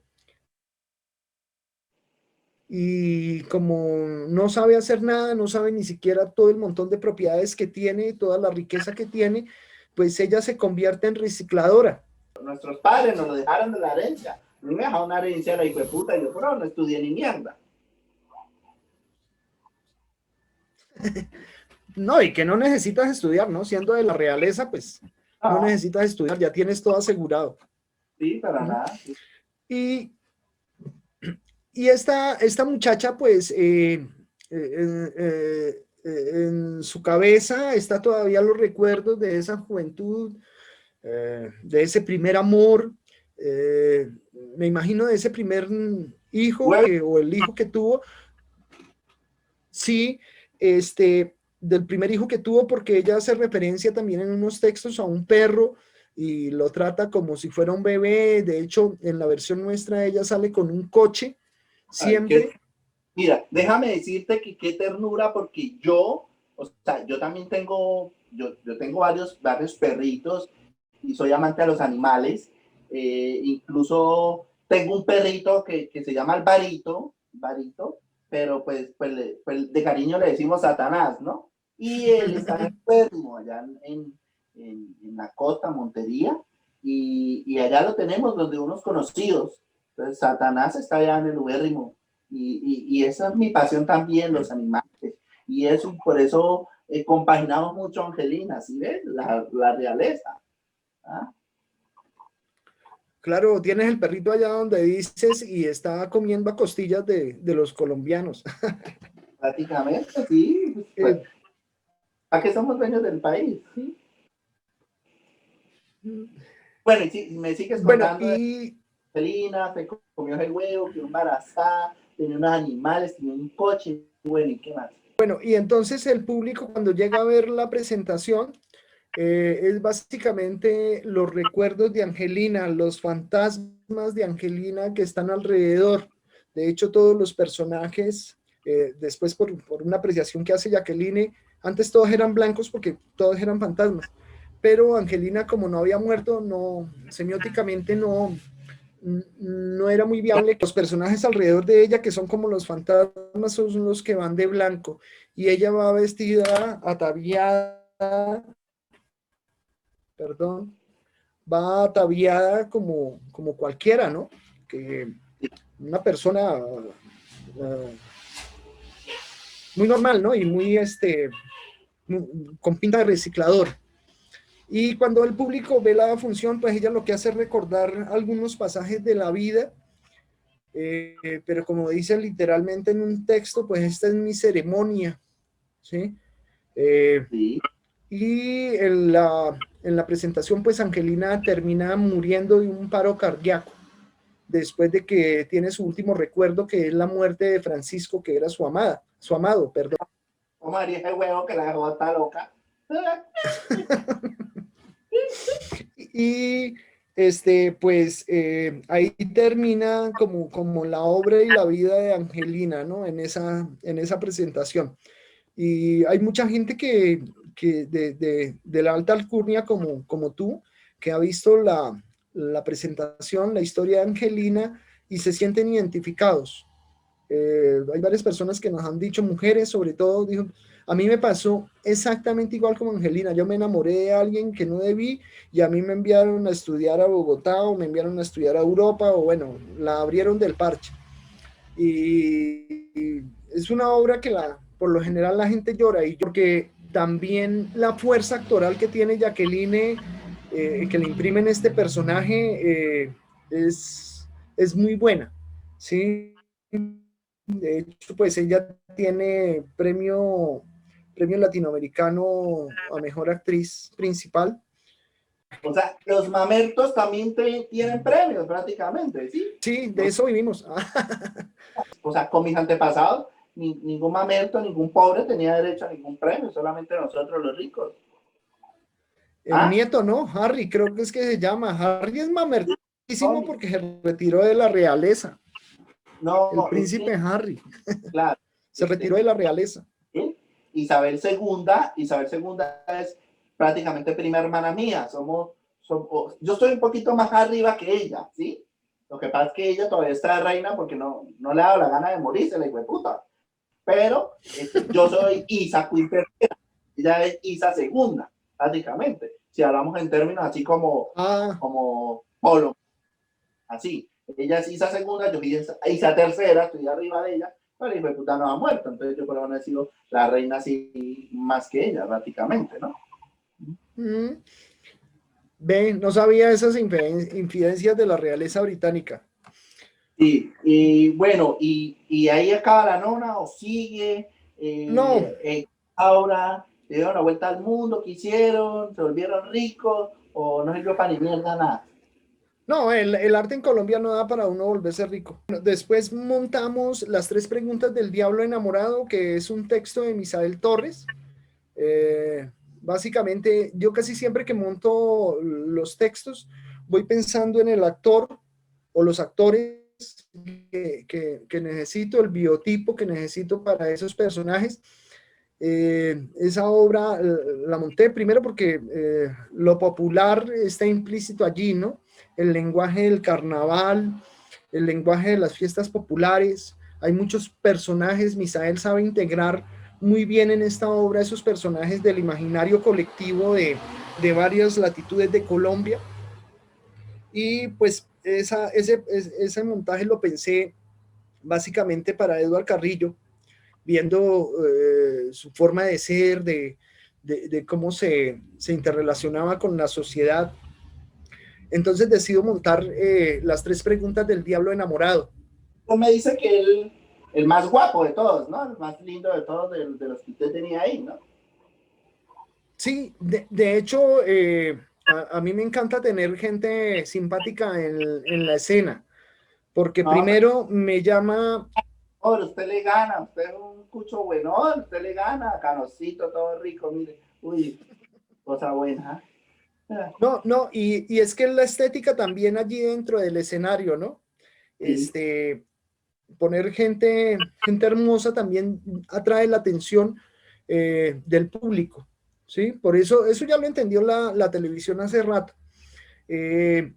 y como no sabe hacer nada, no sabe ni siquiera todo el montón de propiedades que tiene, toda la riqueza que tiene, pues ella se convierte en recicladora. Nuestros padres nos lo dejaron de la herencia. No me dejaron una herencia la hijo de puta y yo, pero no estudié ni mierda. No, y que no necesitas estudiar, ¿no? Siendo de la realeza, pues no No, necesitas estudiar, ya tienes todo asegurado. sí, para ¿Mm? nada. Y, y esta muchacha, pues, en su cabeza está todavía los recuerdos de esa juventud, de ese primer amor, eh, me imagino de ese primer hijo Bueno, o el hijo que tuvo, sí, del primer hijo que tuvo, porque ella hace referencia también en unos textos a un perro y lo trata como si fuera un bebé. De hecho, en la versión nuestra ella sale con un coche ay, qué, siempre. mira, déjame decirte que qué ternura, porque yo, o sea, yo también tengo, yo tengo varios perritos y soy amante de los animales. Incluso tengo un perrito que se llama Barito, pero pues de cariño le decimos Satanás, ¿no? Y él está enfermo allá en la costa, Montería, y allá lo tenemos donde unos conocidos. Entonces, Satanás está allá en el ubérrimo y esa es mi pasión también, los animales. Y eso, por eso compaginamos mucho, Angelina, ¿sí ves? La realeza. ¿Ah? Claro, tienes el perrito allá donde dices y está comiendo a costillas de los colombianos. Prácticamente, sí. Pues, Eh, ¿a qué somos dueños del país? ¿Sí? Bueno, y si me sigues bueno, contando de y Angelina, se comió el huevo, quedó embarazada, tenía unos animales, tenía un coche, bueno, ¿y qué más? bueno, y entonces el público cuando llega a ver la presentación, es básicamente los recuerdos de Angelina, los fantasmas de Angelina que están alrededor. De hecho, todos los personajes, después por una apreciación que hace Jacqueline, antes todos eran blancos porque todos eran fantasmas, pero Angelina como no había muerto, no, semióticamente no era muy viable. Los personajes alrededor de ella, que son como los fantasmas, son los que van de blanco y ella va vestida, ataviada, perdón, va ataviada como cualquiera, ¿no? Que una persona muy normal, ¿no? Y muy, con pinta de reciclador. Y cuando el público ve la función, pues ella lo que hace es recordar algunos pasajes de la vida, pero como dice literalmente en un texto, pues esta es mi ceremonia, ¿sí? Eh, Sí. y en la presentación, pues Angelina termina muriendo de un paro cardíaco, después de que tiene su último recuerdo, que es la muerte de Francisco, que era su amado, perdón. O María ese huevo que la dejó está loca. Y pues ahí termina como la obra y la vida de Angelina, ¿no? En esa presentación. Y hay mucha gente que de la alta alcurnia como tú, que ha visto la presentación, la historia de Angelina y se sienten identificados. Hay varias personas que nos han dicho, mujeres sobre todo, dijo, a mí me pasó exactamente igual como Angelina, yo me enamoré de alguien que no debí y a mí me enviaron a estudiar a Bogotá o me enviaron a estudiar a Europa o bueno, la abrieron del parche. Y es una obra que por lo general la gente llora y porque también la fuerza actoral que tiene Jacqueline, que le imprimen este personaje, es muy buena, ¿sí? De hecho, pues ella tiene premio latinoamericano a mejor actriz principal. O sea, los mamertos también tienen premios prácticamente, ¿sí? Sí, de eso vivimos. O sea, con mis antepasados, ningún mamerto, ningún pobre tenía derecho a ningún premio, solamente nosotros los ricos. El ¿Ah? nieto, ¿no? Harry, creo que es que se llama. Harry es mamertísimo No, porque se retiró de la realeza. El no, es que, príncipe Harry claro, se retiró de la realeza. ¿sí? Isabel segunda es prácticamente prima hermana mía. Yo estoy un poquito más arriba que ella, ¿sí? Lo que pasa es que ella todavía está de reina porque no le ha dado la gana de morirse, la hijo de puta. Pero yo soy Isa Queen tercera, ella es Isa segunda, prácticamente. Si hablamos en términos así Ah, como Polo, así. Ella es Isa segunda, yo soy Isa tercera, estoy arriba de ella, pero el hijo de puta no ha muerto, entonces yo por eso no he sido la reina así más que ella, prácticamente, ¿no? mm, ve, no sabía esas infidencias de la realeza británica. Sí, y bueno, y ahí acaba la nona o sigue, No, ahora le dieron la vuelta al mundo, ¿qué hicieron? ¿Se volvieron ricos? ¿O no sirvió para ni mierda nada? no, el arte en Colombia no da para uno volverse rico. Bueno, después montamos las tres preguntas del diablo enamorado, que es un texto de Misael Torres. Eh, Básicamente, yo casi siempre que monto los textos, voy pensando en el actor o los actores que necesito, el biotipo que necesito para esos personajes. Esa obra la monté primero porque lo popular está implícito allí, ¿no? El lenguaje del carnaval, el lenguaje de las fiestas populares. Hay muchos personajes, Misael sabe integrar muy bien en esta obra esos personajes del imaginario colectivo de varias latitudes de Colombia. Y pues ese montaje lo pensé básicamente para Eduard Carrillo, viendo su forma de ser, de cómo se interrelacionaba con la sociedad. Entonces decido montar las tres preguntas del diablo enamorado. Pues me dice que el más guapo de todos, ¿no? El más lindo de todos de los que usted tenía ahí, ¿no? Sí, de hecho, a mí me encanta tener gente simpática en la escena, porque No, primero me llama. pero usted le gana, usted es un cucho bueno, usted le gana, canocito, todo rico, mire, uy, cosa buena. ¿Eh? No, no, y es que la estética también allí dentro del escenario, ¿no? Sí, Este, Poner gente hermosa también atrae la atención del público, ¿sí? Por eso ya lo entendió la televisión hace rato. Eh,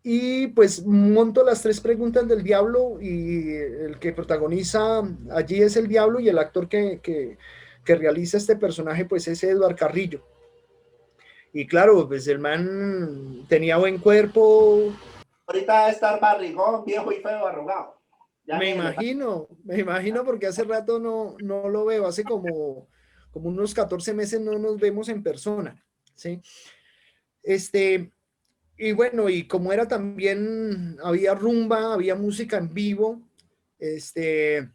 y pues monto las tres preguntas del diablo y el que protagoniza allí es el diablo y el actor que realiza este personaje pues es Eduard Carrillo. Y claro, pues el man tenía buen cuerpo. ahorita debe estar barrigón, viejo y feo, arrugado. Ya me imagino porque hace rato no lo veo, hace como unos 14 meses no nos vemos en persona, ¿sí? Este, y bueno, y como era también, había rumba, había música en vivo, este,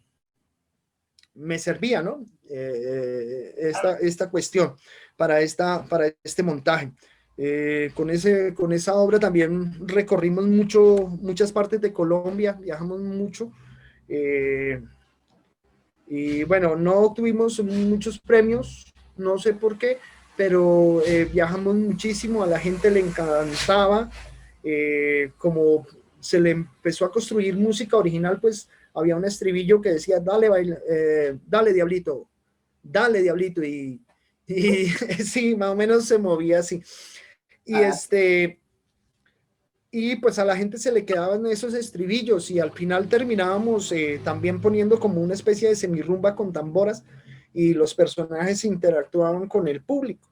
me servía, ¿no? Esta cuestión para este montaje. Con esa obra también recorrimos muchas partes de Colombia, viajamos mucho. eh, y bueno, no obtuvimos muchos premios, no sé por qué, pero viajamos muchísimo, a la gente le encantaba, como se le empezó a construir música original, pues había un estribillo que decía, dale, baila, dale, diablito, y sí, más o menos se movía así. Y Ah, y pues a la gente se le quedaban esos estribillos y al final terminábamos también poniendo como una especie de semirrumba con tamboras y los personajes interactuaban con el público.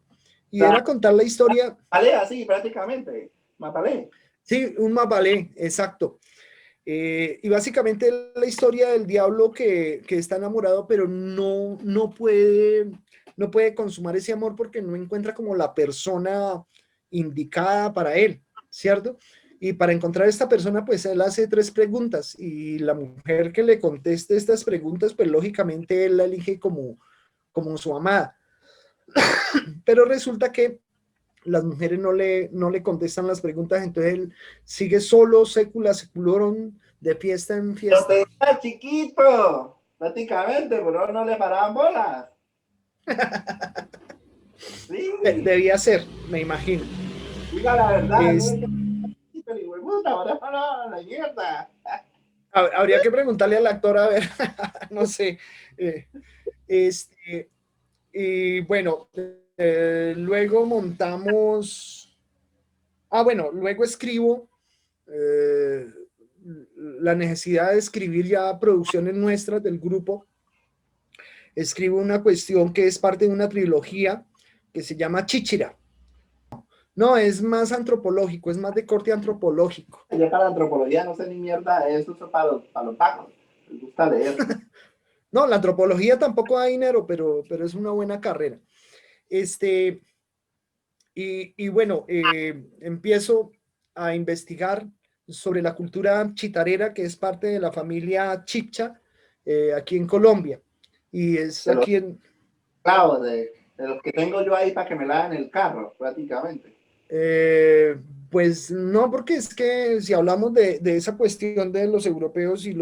Y era contar la historia. Mapalé, así prácticamente. Mapalé. Sí, un mabalé, exacto. Y básicamente la historia del diablo que está enamorado, pero no puede consumar ese amor porque no encuentra como la persona indicada para él, ¿cierto? Y para encontrar esta persona, pues él hace tres preguntas y la mujer que le conteste estas preguntas, pues lógicamente él la elige como su amada. Pero resulta que las mujeres no le contestan las preguntas, entonces él sigue solo, sécula, seculorum, de fiesta en Lo fiesta. tenía chiquito, prácticamente, pero no le paraban bolas. Sí, Debía ser, me imagino. diga la verdad, no Es, es que puta, ahora no, la mierda. habría que preguntarle al actor, a ver, no sé. Eh, este, y bueno, luego montamos, bueno, luego escribo eh, la necesidad de escribir ya producciones nuestras del grupo. Escribo una cuestión que es parte de una trilogía que se llama Chíchira. No, es más antropológico, es más de corte antropológico. Yo para antropología no sé ni mierda, eso es para los pacos. Les gusta leer. No, la antropología tampoco da dinero, pero es una buena carrera. Este, y bueno, empiezo a investigar sobre la cultura chitarera, que es parte de la familia Chipcha, aquí en Colombia. Y es De los aquí en, clavos, de los que tengo yo ahí para que me laven el carro, prácticamente. Eh, pues no, porque es que si hablamos de esa cuestión de los europeos y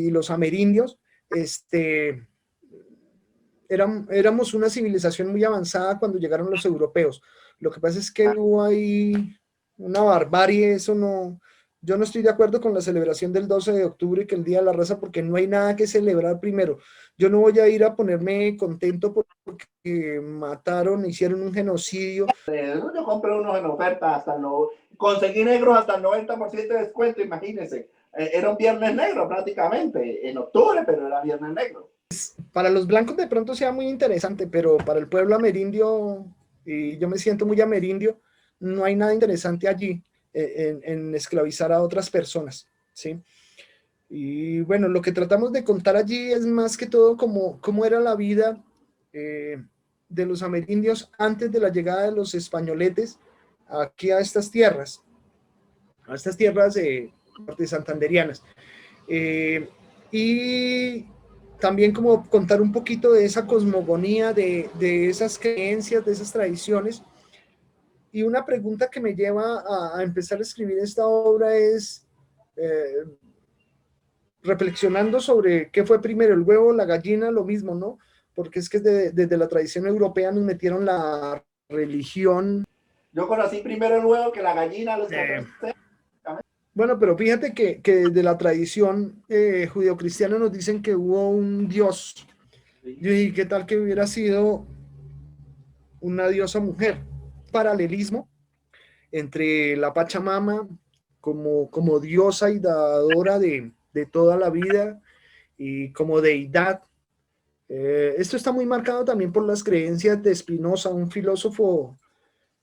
los amerindios, este, éramos una civilización muy avanzada cuando llegaron los europeos. Lo que pasa es que hubo ahí una barbarie, eso no, yo no estoy de acuerdo con la celebración del 12 de octubre, que el Día de la Raza, porque no hay nada que celebrar primero. Yo no voy a ir a ponerme contento porque mataron, hicieron un genocidio. Yo compré unos en oferta hasta no, conseguí negros hasta el 90% de descuento, imagínense. Era un viernes negro prácticamente, en octubre, pero era viernes negro. Para los blancos de pronto sea muy interesante, pero para el pueblo amerindio, y yo me siento muy amerindio, no hay nada interesante allí en esclavizar a otras personas, ¿sí? Y bueno, lo que tratamos de contar allí es más que todo cómo era la vida de los amerindios antes de la llegada de los españoletes aquí a estas tierras santanderianas. Y también como contar un poquito de esa cosmogonía, de esas creencias, de esas tradiciones. Y una pregunta que me lleva a empezar a escribir esta obra es reflexionando sobre qué fue primero, el huevo o la gallina, lo mismo, ¿no? Porque es que desde la tradición europea nos metieron la religión. Yo conocí primero el huevo que la gallina a los 14 años. Bueno, pero fíjate que desde la tradición judeocristiana nos dicen que hubo un Dios. Yo dije, ¿qué tal que hubiera sido una diosa mujer? Paralelismo entre la Pachamama como diosa y dadora de toda la vida y como deidad. Esto está muy marcado también por las creencias de Spinoza, un filósofo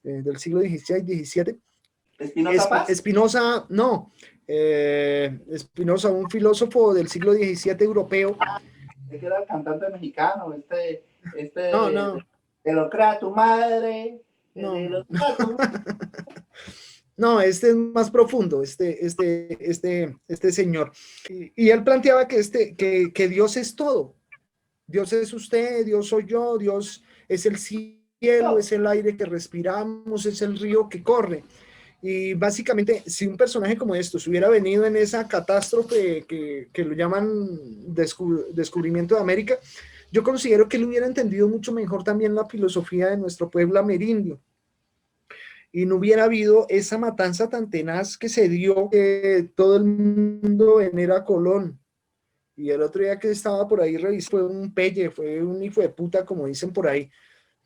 del siglo XVI-XVII. Espinosa Paz. Spinoza, no, Spinoza, un filósofo del siglo XVII europeo. Que era el cantante mexicano, No, no, te lo crea tu madre, te no. lo crea tu madre. No, este es más profundo, este señor. Y él planteaba que Dios es todo. Dios es usted, Dios soy yo, Dios es el cielo, es el aire que respiramos, es el río que corre. Y básicamente, si un personaje como estos hubiera venido en esa catástrofe que lo llaman descubrimiento de América, yo considero que él hubiera entendido mucho mejor también la filosofía de nuestro pueblo amerindio y no hubiera habido esa matanza tan tenaz que se dio, que todo el mundo venera Colón. Y el otro día que estaba por ahí revisé, fue un pelle, fue un hijo de puta, como dicen por ahí.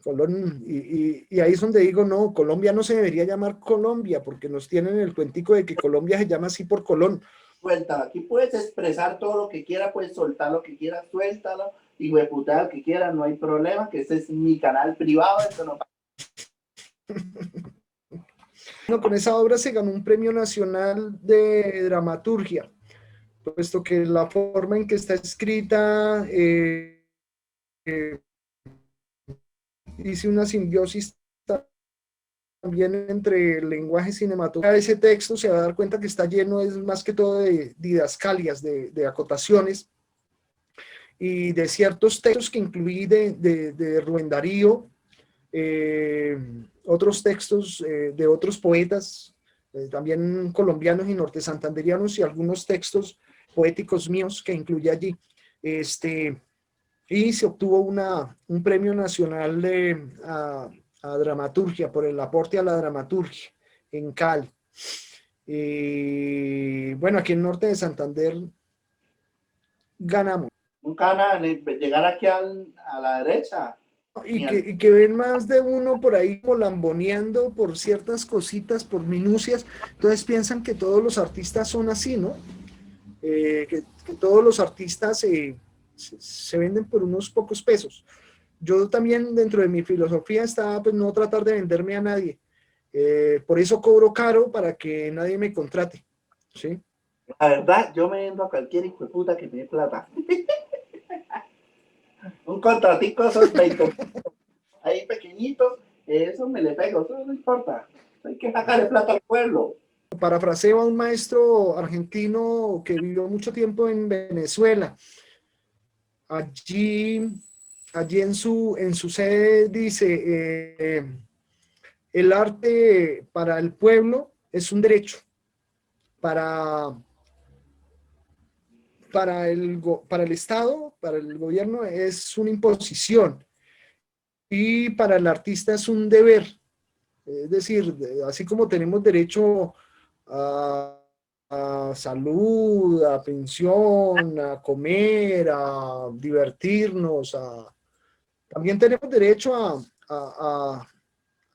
Colón, y ahí es donde digo, no, Colombia no se debería llamar Colombia, porque nos tienen el cuentico de que Colombia se llama así por Colón. Suéltalo, aquí puedes expresar todo lo que quieras, puedes soltar lo que quieras, suéltalo, hijo de puta, lo que quieras, no hay problema, que este es mi canal privado, esto no pasa. Bueno, con esa obra se ganó un premio nacional de dramaturgia, puesto que la forma en que está escrita hice una simbiosis también entre el lenguaje cinematográfico. Ese texto se va a dar cuenta que está lleno, es más que todo de didascalias, de acotaciones y de ciertos textos que incluí de Rubén Darío, otros textos de otros poetas, también colombianos y nortesantanderianos, y algunos textos poéticos míos que incluye allí. Y se obtuvo un premio nacional a dramaturgia por el aporte a la dramaturgia en Cali. Y bueno, aquí en Norte de Santander ganamos. Nunca van a llegar aquí a la derecha. Y que ven más de uno por ahí lamboneando por ciertas cositas, por minucias, entonces piensan que todos los artistas son así, ¿no? Que todos los artistas se venden por unos pocos pesos. Yo también dentro de mi filosofía está pues no tratar de venderme a nadie. Por eso cobro caro para que nadie me contrate, ¿sí? La verdad, yo me vendo a cualquier hijo de puta que me dé plata. Un contratico, esos 20 ahí pequeñitos, eso me le pego, eso no importa. Hay que sacarle plata al pueblo. Parafraseo a un maestro argentino que vivió mucho tiempo en Venezuela. Allí en su sede dice, el arte para el pueblo es un derecho, para, para el Estado, para el gobierno es una imposición y para el artista es un deber. Es decir, así como tenemos derecho a salud, a pensión, a comer, a divertirnos, también tenemos derecho a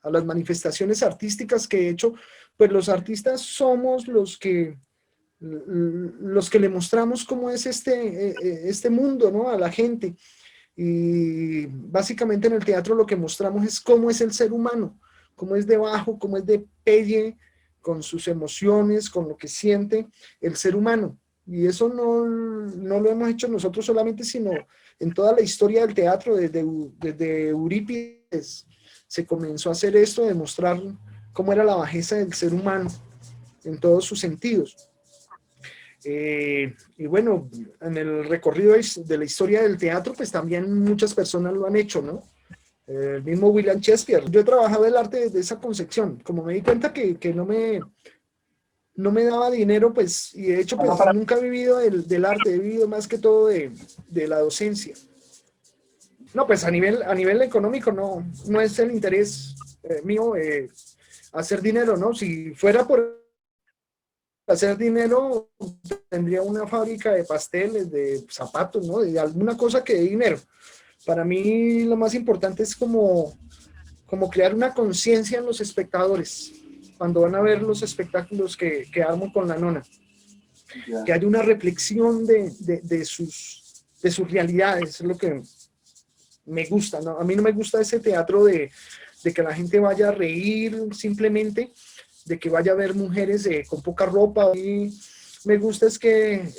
las manifestaciones artísticas que he hecho, pues los artistas somos los que le mostramos cómo es este mundo, ¿no? A la gente. Y básicamente en el teatro lo que mostramos es cómo es el ser humano, cómo es de bajo, cómo es de pelle, con sus emociones, con lo que siente el ser humano. Y eso no lo hemos hecho nosotros solamente, sino en toda la historia del teatro, desde Eurípides se comenzó a hacer esto, de mostrar cómo era la bajeza del ser humano en todos sus sentidos. Y bueno, en el recorrido de la historia del teatro, pues también muchas personas lo han hecho, ¿no? El mismo William Shakespeare. Yo he trabajado el arte desde esa concepción. Como me di cuenta que no me daba dinero, pues, y de hecho, pues nunca he vivido del arte, he vivido más que todo de la docencia. No, pues a nivel económico no es el interés mío hacer dinero, ¿no? Si fuera por hacer dinero, tendría una fábrica de pasteles, de zapatos, ¿no? De alguna cosa que dé dinero. Para mí lo más importante es como crear una conciencia en los espectadores cuando van a ver los espectáculos que armo con la nona. Yeah. Que haya una reflexión de sus realidades, es lo que me gusta, ¿no? A mí no me gusta ese teatro de que la gente vaya a reír simplemente, de que vaya a ver mujeres con poca ropa y me gusta es que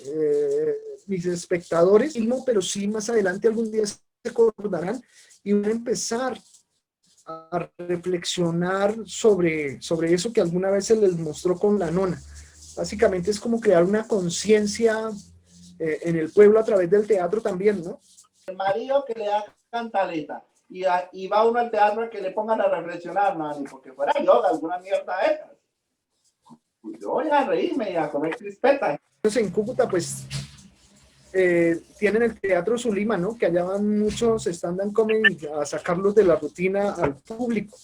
mis espectadores, no, pero sí más adelante algún día se acordarán y van a empezar a reflexionar sobre eso que alguna vez se les mostró con la nona. Básicamente es como crear una conciencia en el pueblo a través del teatro también, ¿no? El marido que le da cantaleta y va uno al teatro a que le pongan a reflexionar, man, porque fuera yoga, alguna mierda esa. Pues yo voy a reírme y a comer crispetas. Entonces en Cúcuta, pues, tienen el Teatro Zulima, ¿no? Que allá van muchos stand-up comedy a sacarlos de la rutina al público.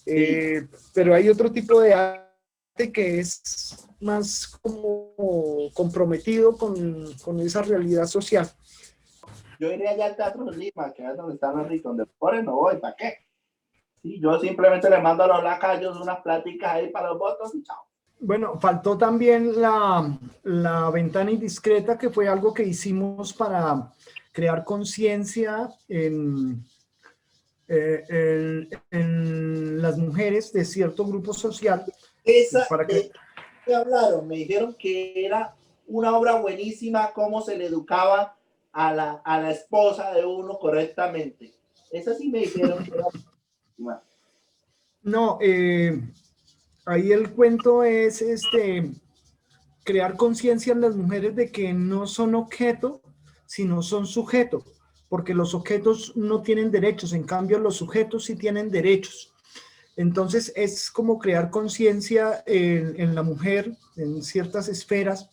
Sí. Pero hay otro tipo de arte que es más como comprometido con esa realidad social. Yo iré allá al Teatro de Lima, que es donde están los ricos, donde pobres no voy, ¿para qué? Sí, yo simplemente le mando a los lacayos unas pláticas ahí para los votos y chao. Bueno, faltó también la ventana indiscreta, que fue algo que hicimos para crear conciencia en las mujeres de cierto grupo social. Esa, Para que, de que hablaron, me dijeron que era una obra buenísima, cómo se le educaba a la esposa de uno correctamente. Esa sí me dijeron que era buenísima. no, ahí el cuento es crear conciencia en las mujeres de que no son objeto, sino son sujeto, porque los objetos no tienen derechos, en cambio los sujetos sí tienen derechos. Entonces es como crear conciencia en la mujer, en ciertas esferas.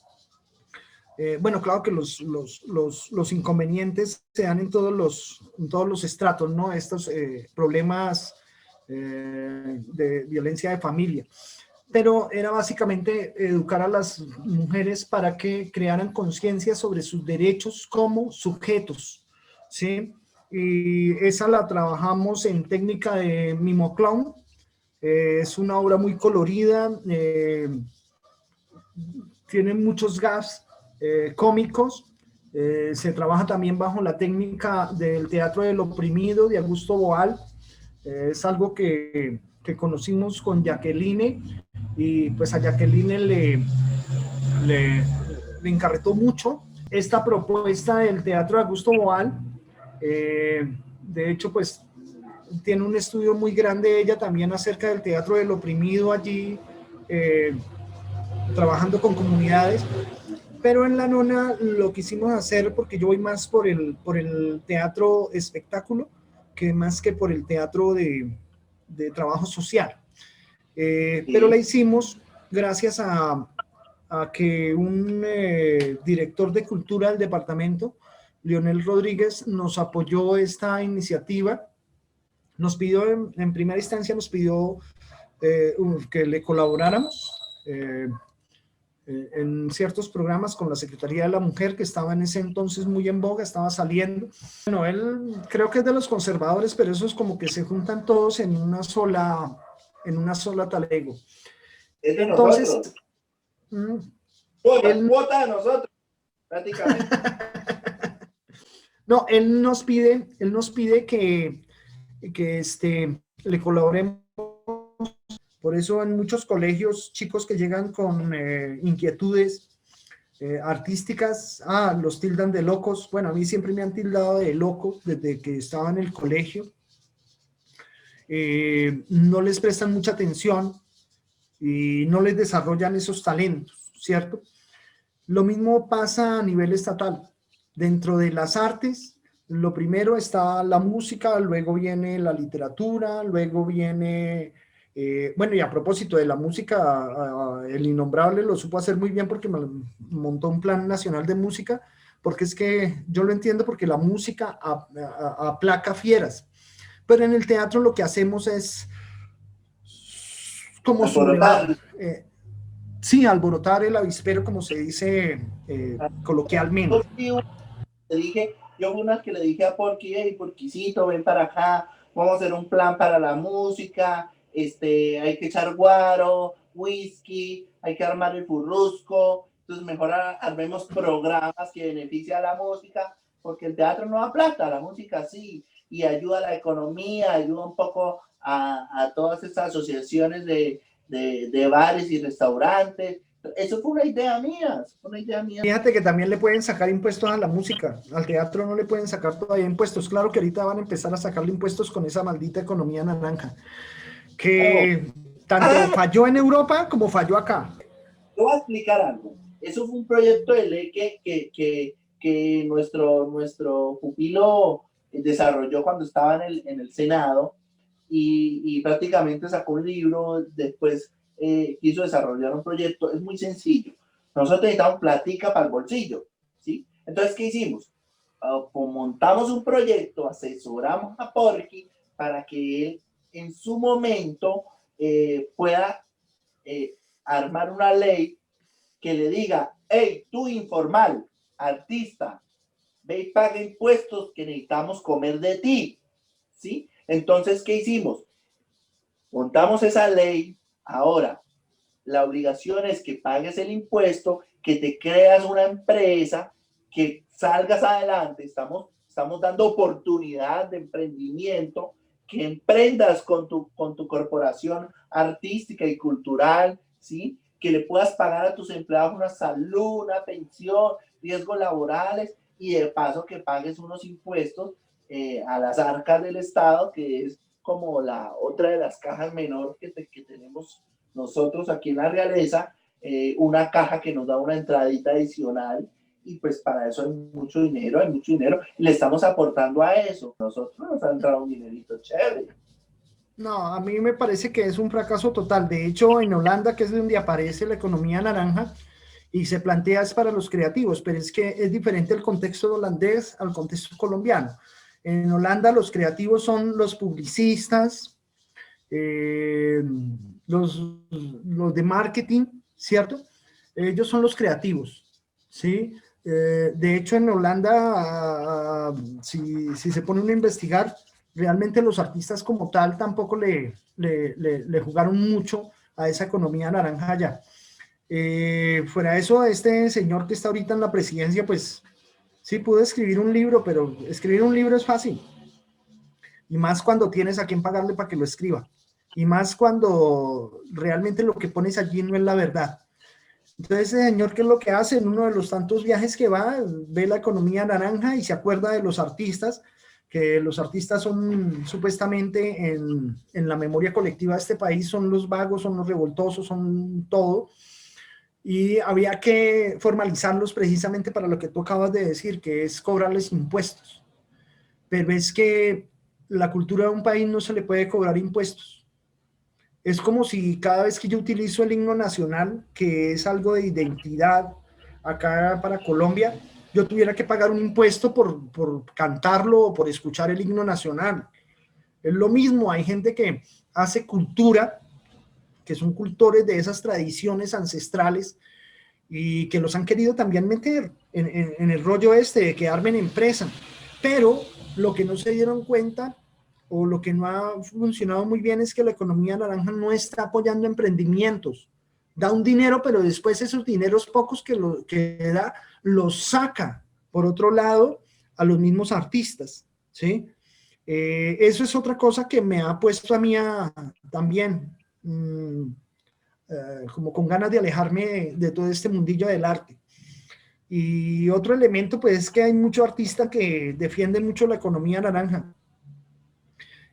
Bueno, claro que los inconvenientes se dan en todos los estratos, ¿no? Estos problemas de violencia de familia. Pero era básicamente educar a las mujeres para que crearan conciencia sobre sus derechos como sujetos, ¿sí? Y esa la trabajamos en técnica de mimo clown. Es una obra muy colorida, tiene muchos gags cómicos. Se trabaja también bajo la técnica del teatro del oprimido de Augusto Boal. Es algo que conocimos con Jacqueline, y pues a Jacqueline le, le encarretó mucho esta propuesta del teatro de Augusto Boal. De hecho, pues tiene un estudio muy grande ella también acerca del teatro del oprimido allí, trabajando con comunidades. Pero en la nona lo quisimos hacer porque yo voy más por el teatro espectáculo, que más que por el teatro de trabajo social. Pero la Sí. hicimos gracias a que un director de cultura del departamento, Leonel Rodríguez, nos apoyó esta iniciativa. Nos pidió, en primera instancia, nos pidió que le colaboráramos en ciertos programas con la Secretaría de la Mujer, que estaba en ese entonces muy en boga, estaba saliendo. Bueno, él creo que es de los conservadores, pero eso es como que se juntan todos en una sola talego. Es de Entonces, nosotros. Cuota, él, cuota de nosotros, prácticamente. no, él nos pide que le colaboremos. Por eso en muchos colegios, chicos que llegan con inquietudes artísticas, los tildan de locos. Bueno, a mí siempre me han tildado de loco desde que estaba en el colegio. No les prestan mucha atención y no les desarrollan esos talentos, ¿cierto? Lo mismo pasa a nivel estatal. Dentro de las artes, lo primero está la música, luego viene la literatura, luego viene, bueno, y a propósito de la música, el Innombrable lo supo hacer muy bien porque montó un plan nacional de música, porque es que yo lo entiendo porque la música aplaca fieras, pero en el teatro lo que hacemos es como sublevar. Alborotar. Sí, alborotar el avispero, como se dice coloquialmente. Yo fui una que le dije a Porky, hey, Porquisito, ven para acá, vamos a hacer un plan para la música, hay que echar guaro, whisky, hay que armar el furrusco, entonces mejor armemos programas que beneficien a la música, porque el teatro no da plata, la música sí, y ayuda a la economía, ayuda un poco a todas estas asociaciones de bares y restaurantes, Eso fue una idea mía, fue una idea mía. Fíjate que también le pueden sacar impuestos a la música, al teatro no le pueden sacar todavía impuestos. Claro que ahorita van a empezar a sacarle impuestos con esa maldita economía naranja, No. que tanto falló en Europa como falló acá. Te voy a explicar algo. Eso fue un proyecto de ley que nuestro pupilo desarrolló cuando estaba en el Senado y prácticamente sacó un libro, después quiso desarrollar un proyecto. Es muy sencillo. Nosotros necesitamos platica para el bolsillo, ¿sí? Entonces, ¿qué hicimos? Pues montamos un proyecto, asesoramos a Porky para que él en su momento pueda armar una ley que le diga, hey, tú informal, artista, ve y paga impuestos que necesitamos comer de ti, ¿sí? Entonces, ¿qué hicimos? Montamos esa ley. Ahora, la obligación es que pagues el impuesto, que te creas una empresa, que salgas adelante. Estamos dando oportunidad de emprendimiento, que emprendas con tu corporación artística y cultural, ¿sí? Que le puedas pagar a tus empleados una salud, una pensión, riesgos laborales y de paso que pagues unos impuestos a las arcas del Estado, que es como la otra de las cajas menor que tenemos nosotros aquí en la realeza, una caja que nos da una entradita adicional y pues para eso hay mucho dinero, y le estamos aportando a eso. Nosotros nos ha entrado un dinerito chévere. No, a mí me parece que es un fracaso total. De hecho, en Holanda, que es donde aparece la economía naranja, y se plantea es para los creativos, pero es que es diferente el contexto holandés al contexto colombiano. En Holanda los creativos son los publicistas, eh, los, los de marketing, ¿cierto? Ellos son los creativos, ¿sí? De hecho, en Holanda, si se pone uno a investigar, realmente los artistas como tal tampoco le jugaron mucho a esa economía naranja allá. Fuera de eso, este señor que está ahorita en la presidencia, pues sí pudo escribir un libro, pero escribir un libro es fácil. Y más cuando tienes a quien pagarle para que lo escriba. Y más cuando realmente lo que pones allí no es la verdad. Entonces, ese señor, ¿qué es lo que hace? En uno de los tantos viajes que va, ve la economía naranja y se acuerda de los artistas, que los artistas son supuestamente en la memoria colectiva de este país, son los vagos, son los revoltosos, son todo. Y había que formalizarlos precisamente para lo que tú acabas de decir, que es cobrarles impuestos. Pero es que la cultura de un país no se le puede cobrar impuestos. Es como si cada vez que yo utilizo el himno nacional, que es algo de identidad acá para Colombia, yo tuviera que pagar un impuesto por cantarlo o por escuchar el himno nacional. Es lo mismo, hay gente que hace cultura, que son cultores de esas tradiciones ancestrales y que los han querido también meter en el rollo este de que armen empresa. Pero lo que no se dieron cuenta o lo que no ha funcionado muy bien es que la economía naranja no está apoyando emprendimientos. Da un dinero, pero después esos dineros pocos que da, los saca, por otro lado, a los mismos artistas, ¿sí? Eso es otra cosa que me ha puesto a mí también como con ganas de alejarme de todo este mundillo del arte. Y otro elemento, pues, es que hay muchos artistas que defienden mucho la economía naranja.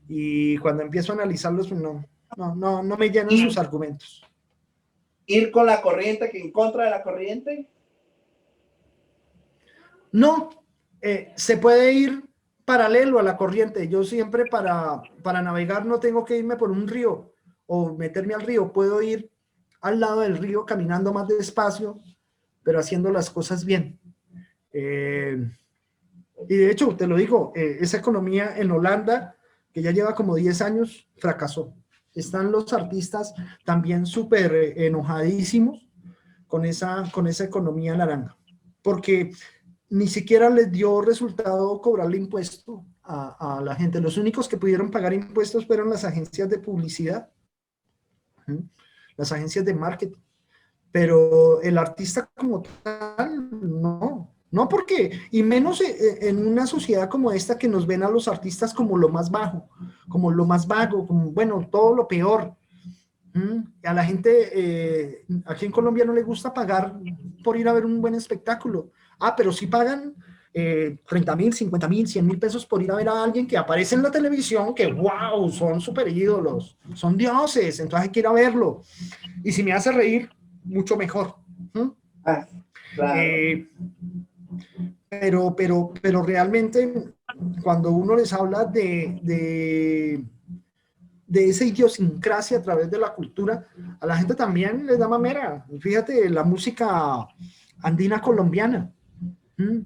Y cuando empiezo a analizarlos, pues no me llenan sus argumentos. Ir con la corriente, que en contra de la corriente. No, se puede ir paralelo a la corriente. Yo siempre para navegar no tengo que irme por un río o meterme al río. Puedo ir al lado del río caminando más despacio, pero haciendo las cosas bien. Y de hecho, te lo digo, esa economía en Holanda, que ya lleva como 10 años, fracasó. Están los artistas también súper enojadísimos con esa economía naranja, porque ni siquiera les dio resultado cobrarle impuesto a la gente. Los únicos que pudieron pagar impuestos fueron las agencias de publicidad, las agencias de marketing, pero el artista como tal, no porque, y menos en una sociedad como esta que nos ven a los artistas como lo más bajo, como lo más vago, como, bueno, todo lo peor. A la gente aquí en Colombia no le gusta pagar por ir a ver un buen espectáculo. Pero sí pagan 30.000, 50.000, 100.000 pesos por ir a ver a alguien que aparece en la televisión, que wow, son super ídolos, son dioses, entonces hay que ir a verlo. Y si me hace reír, mucho mejor. Ah, claro. Eh, pero realmente cuando uno les habla de esa idiosincrasia a través de la cultura, a la gente también le da mamera. Fíjate, la música andina colombiana. ¿Mm?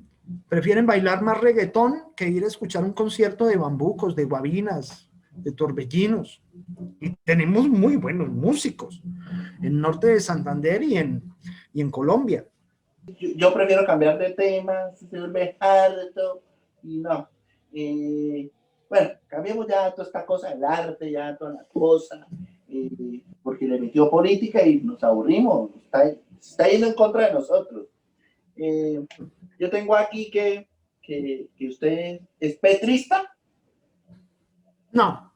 Prefieren bailar más reggaetón que ir a escuchar un concierto de bambucos, de guabinas, de torbellinos. Y tenemos muy buenos músicos en el norte de Santander y en Colombia. Yo prefiero cambiar de tema, se vuelve harto y no. Bueno, cambiemos ya toda esta cosa del arte, ya toda la cosa, porque le metió política y nos aburrimos, está yendo en contra de nosotros. Yo tengo aquí que usted es petrista. No,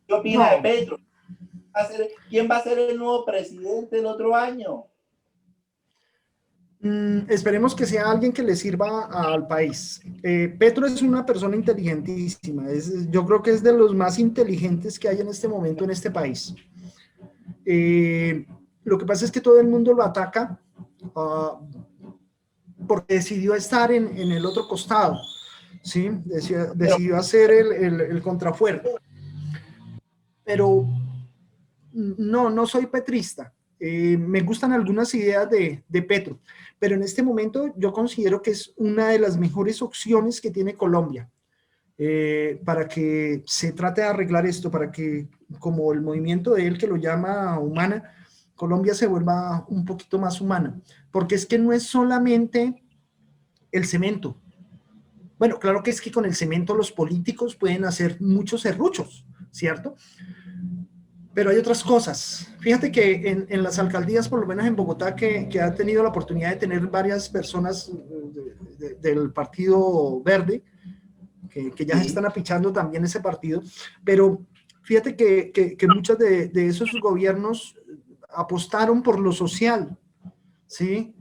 ¿Qué opina de no. Petro? ¿Quién va a ser el nuevo presidente el otro año? Esperemos que sea alguien que le sirva al país. Petro es una persona inteligentísima. Yo creo que es de los más inteligentes que hay en este momento en este país. Lo que pasa es que todo el mundo lo ataca porque decidió estar en el otro costado, ¿sí? Decidió hacer el contrafuerte. Pero no soy petrista. Me gustan algunas ideas de Petro, pero en este momento yo considero que es una de las mejores opciones que tiene Colombia para que se trate de arreglar esto, para que, como el movimiento de él que lo llama humana, Colombia se vuelva un poquito más humana, porque es que no es solamente el cemento. Bueno, claro que es que con el cemento los políticos pueden hacer muchos serruchos, ¿cierto? Pero hay otras cosas. Fíjate que en las alcaldías, por lo menos en Bogotá, que ha tenido la oportunidad de tener varias personas del Partido Verde, que ya se Sí. están apichando también ese partido, pero fíjate que muchos de esos gobiernos apostaron por lo social, ¿sí?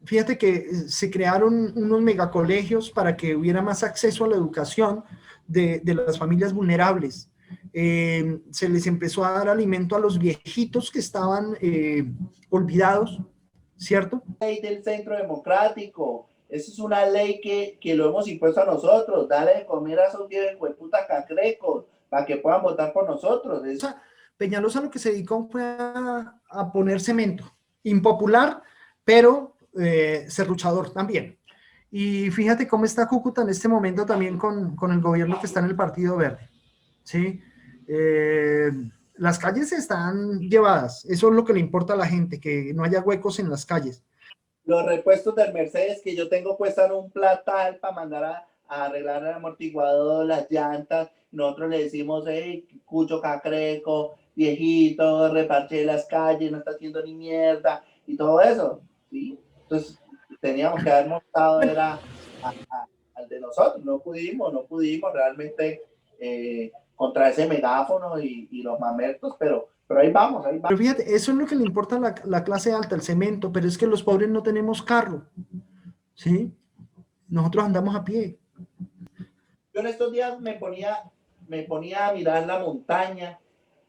Fíjate que se crearon unos megacolegios para que hubiera más acceso a la educación de las familias vulnerables. Se les empezó a dar alimento a los viejitos que estaban olvidados, ¿cierto? Ley del centro democrático. Esa es una ley que lo hemos impuesto a nosotros. Dale de comer a esos viejos de puta cacrecos para que puedan votar por nosotros. O sea, Peñalosa lo que se dedicó fue a poner cemento. Impopular, pero serruchador también. Y fíjate cómo está Cúcuta en este momento también con el gobierno que está en el Partido Verde. ¿Sí? Las calles están llevadas. Eso es lo que le importa a la gente, que no haya huecos en las calles. Los repuestos del Mercedes que yo tengo cuestan un platal para mandar a arreglar el amortiguador, las llantas. Nosotros le decimos, hey, cucho cacreco, viejito, reparche las calles, no está haciendo ni mierda y todo eso. ¿Sí? Entonces, teníamos que haber montado era al de nosotros. No pudimos realmente contra ese megáfono y los mamertos, pero ahí vamos, ahí Pero vamos. fíjate, eso es lo que le importa a la clase alta, el cemento, pero es que los pobres no tenemos carro. ¿Sí? Nosotros andamos a pie. Yo en estos días me ponía a mirar la montaña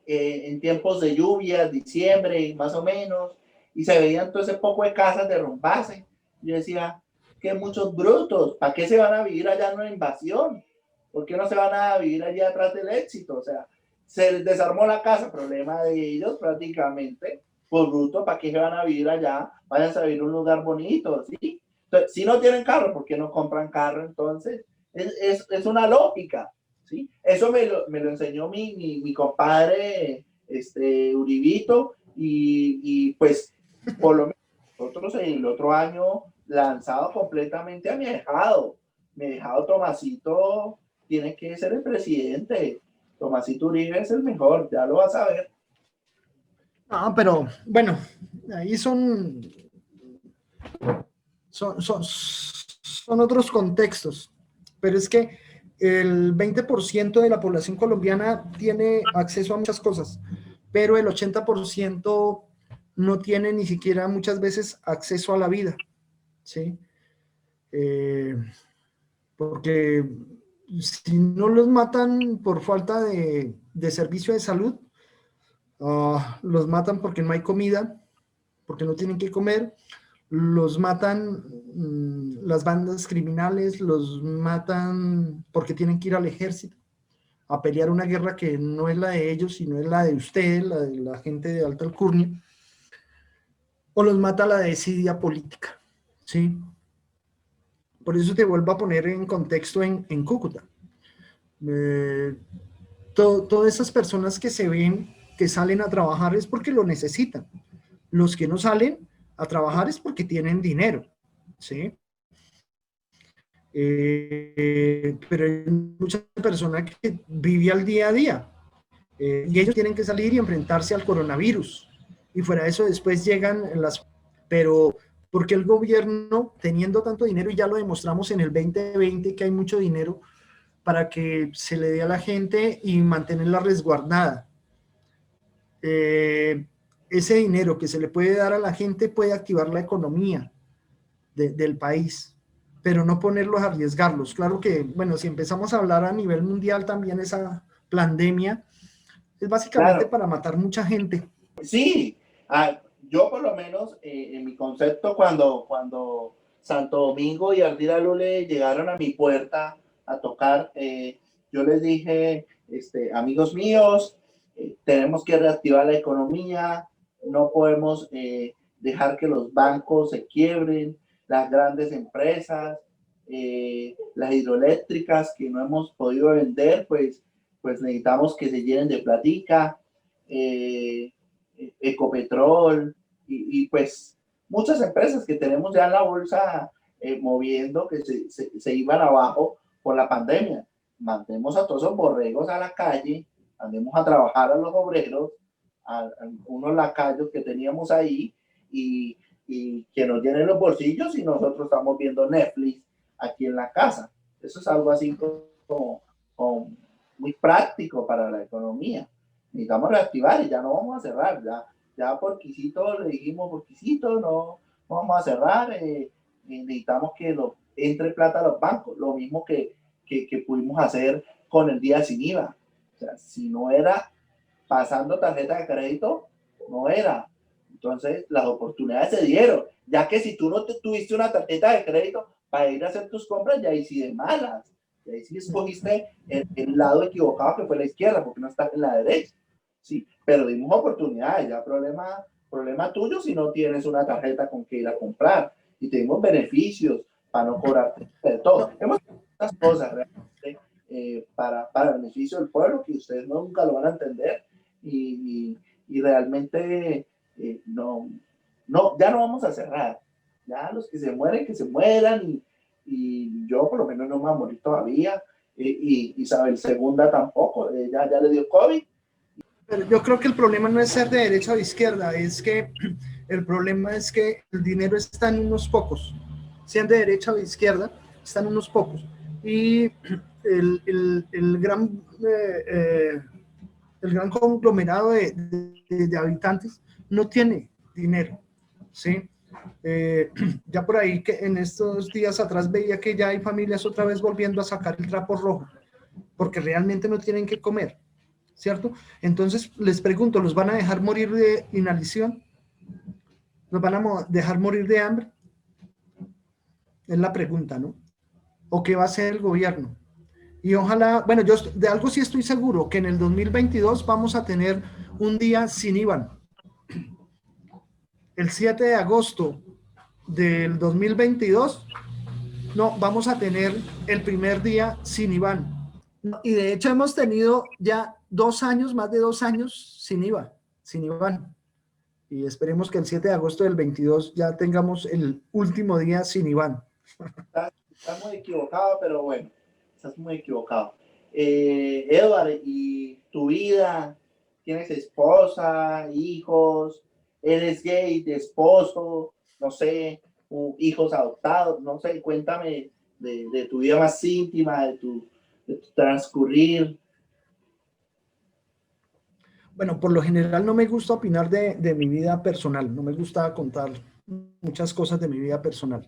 en tiempos de lluvia, diciembre más o menos, y se veían todo ese poco de casas derrumbarse. Yo decía, que muchos brutos, ¿para qué se van a vivir allá en una invasión? ¿Por qué no se van a vivir allá atrás del éxito? O sea, se desarmó la casa, problema de ellos prácticamente, por bruto, ¿para qué se van a vivir allá? Vayan a vivir en un lugar bonito, ¿sí? Entonces, si no tienen carro, ¿por qué no compran carro entonces? Es una lógica, ¿sí? Eso me lo enseñó mi compadre Uribito y pues por lo menos nosotros el otro año lanzado completamente a mi dejado Tomasito tiene que ser el presidente. Tomasito Uribe es el mejor, ya lo vas a ver. No, pero bueno, ahí son otros contextos. Pero es que el 20% de la población colombiana tiene acceso a muchas cosas, pero el 80% no tiene ni siquiera muchas veces acceso a la vida, ¿sí? Eh, porque si no los matan por falta de servicio de salud, los matan porque no hay comida, porque no tienen que comer, los matan las bandas criminales, los matan porque tienen que ir al ejército a pelear una guerra que no es la de ellos, sino es la de ustedes, la de la gente de alta alcurnia, o los mata la desidia política, ¿sí? Por eso te vuelvo a poner en contexto en Cúcuta. Eh, todas esas personas que se ven, que salen a trabajar es porque lo necesitan. Los que no salen a trabajar es porque tienen dinero, ¿sí? Pero hay mucha persona que vive al día a día y ellos tienen que salir y enfrentarse al coronavirus. Y fuera de eso después llegan las... Pero porque el gobierno, teniendo tanto dinero, y ya lo demostramos en el 2020 que hay mucho dinero para que se le dé a la gente y mantenerla resguardada. Ese dinero que se le puede dar a la gente puede activar la economía del país, pero no ponerlos a arriesgarlos. Claro que, bueno, si empezamos a hablar a nivel mundial también esa pandemia es básicamente Claro, para matar mucha gente. sí, yo por lo menos en mi concepto cuando Santo Domingo y Ardila Lule llegaron a mi puerta a tocar, yo les dije, amigos míos, tenemos que reactivar la economía, no podemos dejar que los bancos se quiebren, las grandes empresas, las hidroeléctricas que no hemos podido vender, pues necesitamos que se llenen de platica. Eh, Ecopetrol y pues muchas empresas que tenemos ya en la bolsa moviendo que se iban abajo por la pandemia. Mandemos a todos esos borregos a la calle, mandemos a trabajar a los obreros, a unos lacayos que teníamos ahí y que nos llenen los bolsillos y nosotros estamos viendo Netflix aquí en la casa. Eso es algo así como muy práctico para la economía. Necesitamos reactivar y ya no vamos a cerrar, ya por quisito le dijimos por quisito, no vamos a cerrar, necesitamos que entre plata a los bancos, lo mismo que pudimos hacer con el día sin IVA. O sea, si no era pasando tarjeta de crédito, no era. Entonces, las oportunidades se dieron, ya que si tú no tuviste una tarjeta de crédito para ir a hacer tus compras, ya ahí sí de malas, y ahí sí escogiste el lado equivocado que fue la izquierda, porque no está en la derecha. Sí, pero dimos oportunidades, ya problema tuyo si no tienes una tarjeta con que ir a comprar y tenemos beneficios para no cobrarte de todo. No, Hemos hecho estas cosas realmente para el beneficio del pueblo que ustedes nunca lo van a entender y realmente ya no vamos a cerrar. Ya los que se mueren, que se mueran y yo por lo menos no me voy a morir todavía y Isabel II tampoco, ya le dio COVID. pero yo creo que el problema no es ser de derecha o de izquierda, es que el problema es que el dinero está en unos pocos, sean de derecha o de izquierda, están unos pocos. Y el gran conglomerado de habitantes no tiene dinero, ¿sí? Ya por ahí que en estos días atrás veía que ya hay familias otra vez volviendo a sacar el trapo rojo, porque realmente no tienen que comer, ¿cierto? Entonces les pregunto, ¿los van a dejar morir de inanición? ¿Los van a dejar morir de hambre? Es la pregunta, ¿no? ¿O qué va a hacer el gobierno? Y ojalá, bueno, yo de algo sí estoy seguro, que en el 2022 vamos a tener un día sin IVA. El 7 de agosto del 2022, no, vamos a tener el primer día sin IVA. Y de hecho hemos tenido ya 2 años, más de 2 años sin IVA, sin IVA. Y esperemos que el 7 de agosto del 22 ya tengamos el último día sin IVA. Estás muy equivocado, pero bueno, estás muy equivocado. Edward, ¿y tu vida? ¿Tienes esposa, hijos? ¿Eres gay, de esposo? No sé, hijos adoptados, no sé, cuéntame de tu vida más íntima, de tu transcurrir. Bueno, por lo general no me gusta opinar de mi vida personal, no me gusta contar muchas cosas de mi vida personal.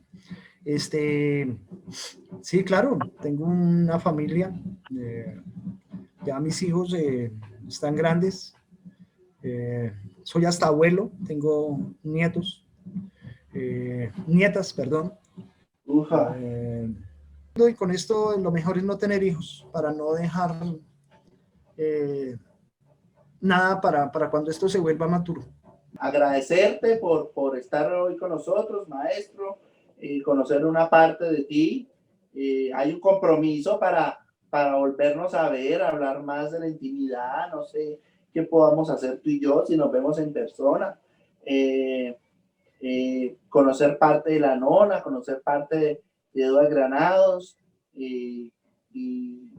Sí, claro, tengo una familia, ya mis hijos están grandes, soy hasta abuelo, tengo nietos, nietas, perdón. Ufa. Y con esto lo mejor es no tener hijos, para no dejar nada para cuando esto se vuelva maturo. Agradecerte por estar hoy con nosotros, maestro, y conocer una parte de ti. Hay un compromiso para volvernos a ver, hablar más de la intimidad, no sé qué podamos hacer tú y yo si nos vemos en persona. Conocer parte de la nona, conocer parte de Eduard Granados, y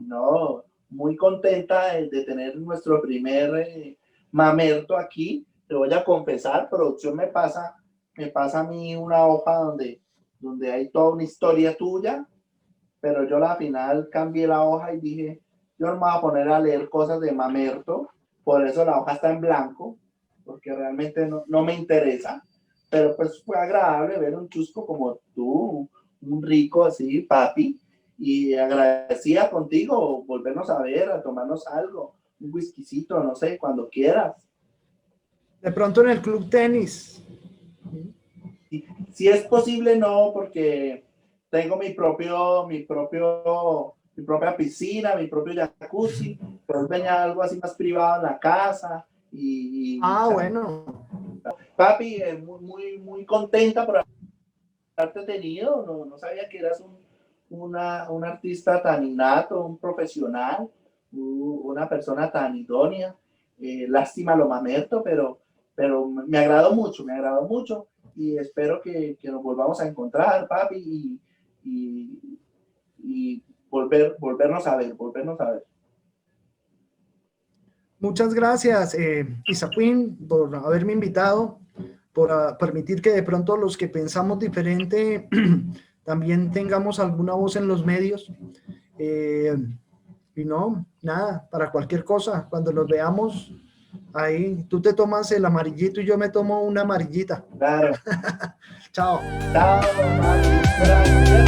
no, muy contenta de tener nuestro primer mamerto aquí. Te voy a confesar, producción me pasa a mí una hoja donde hay toda una historia tuya, pero yo al final cambié la hoja y dije, yo no me voy a poner a leer cosas de mamerto, por eso la hoja está en blanco, porque realmente no me interesa, pero pues fue agradable ver un chusco como tú, un rico así, papi, y agradecida contigo, volvernos a ver, a tomarnos algo, un whiskycito, no sé, cuando quieras. De pronto en el club tenis. Si es posible, no, porque tengo mi propia piscina, mi propio jacuzzi, pero venía algo así más privado en la casa. Bueno. Papi, muy contenta por haberte tenido. No sabía que eras un artista tan innato, un profesional, una persona tan idónea. Lástima lo mamerto, pero me agradó mucho y espero que nos volvamos a encontrar, papi, y volvernos a ver. Muchas gracias, Isaquín, por haberme invitado, por permitir que de pronto los que pensamos diferente también tengamos alguna voz en los medios. Y no, nada, para cualquier cosa, cuando los veamos, ahí tú te tomas el amarillito y yo me tomo una amarillita. Claro. Chao. Chao, papi.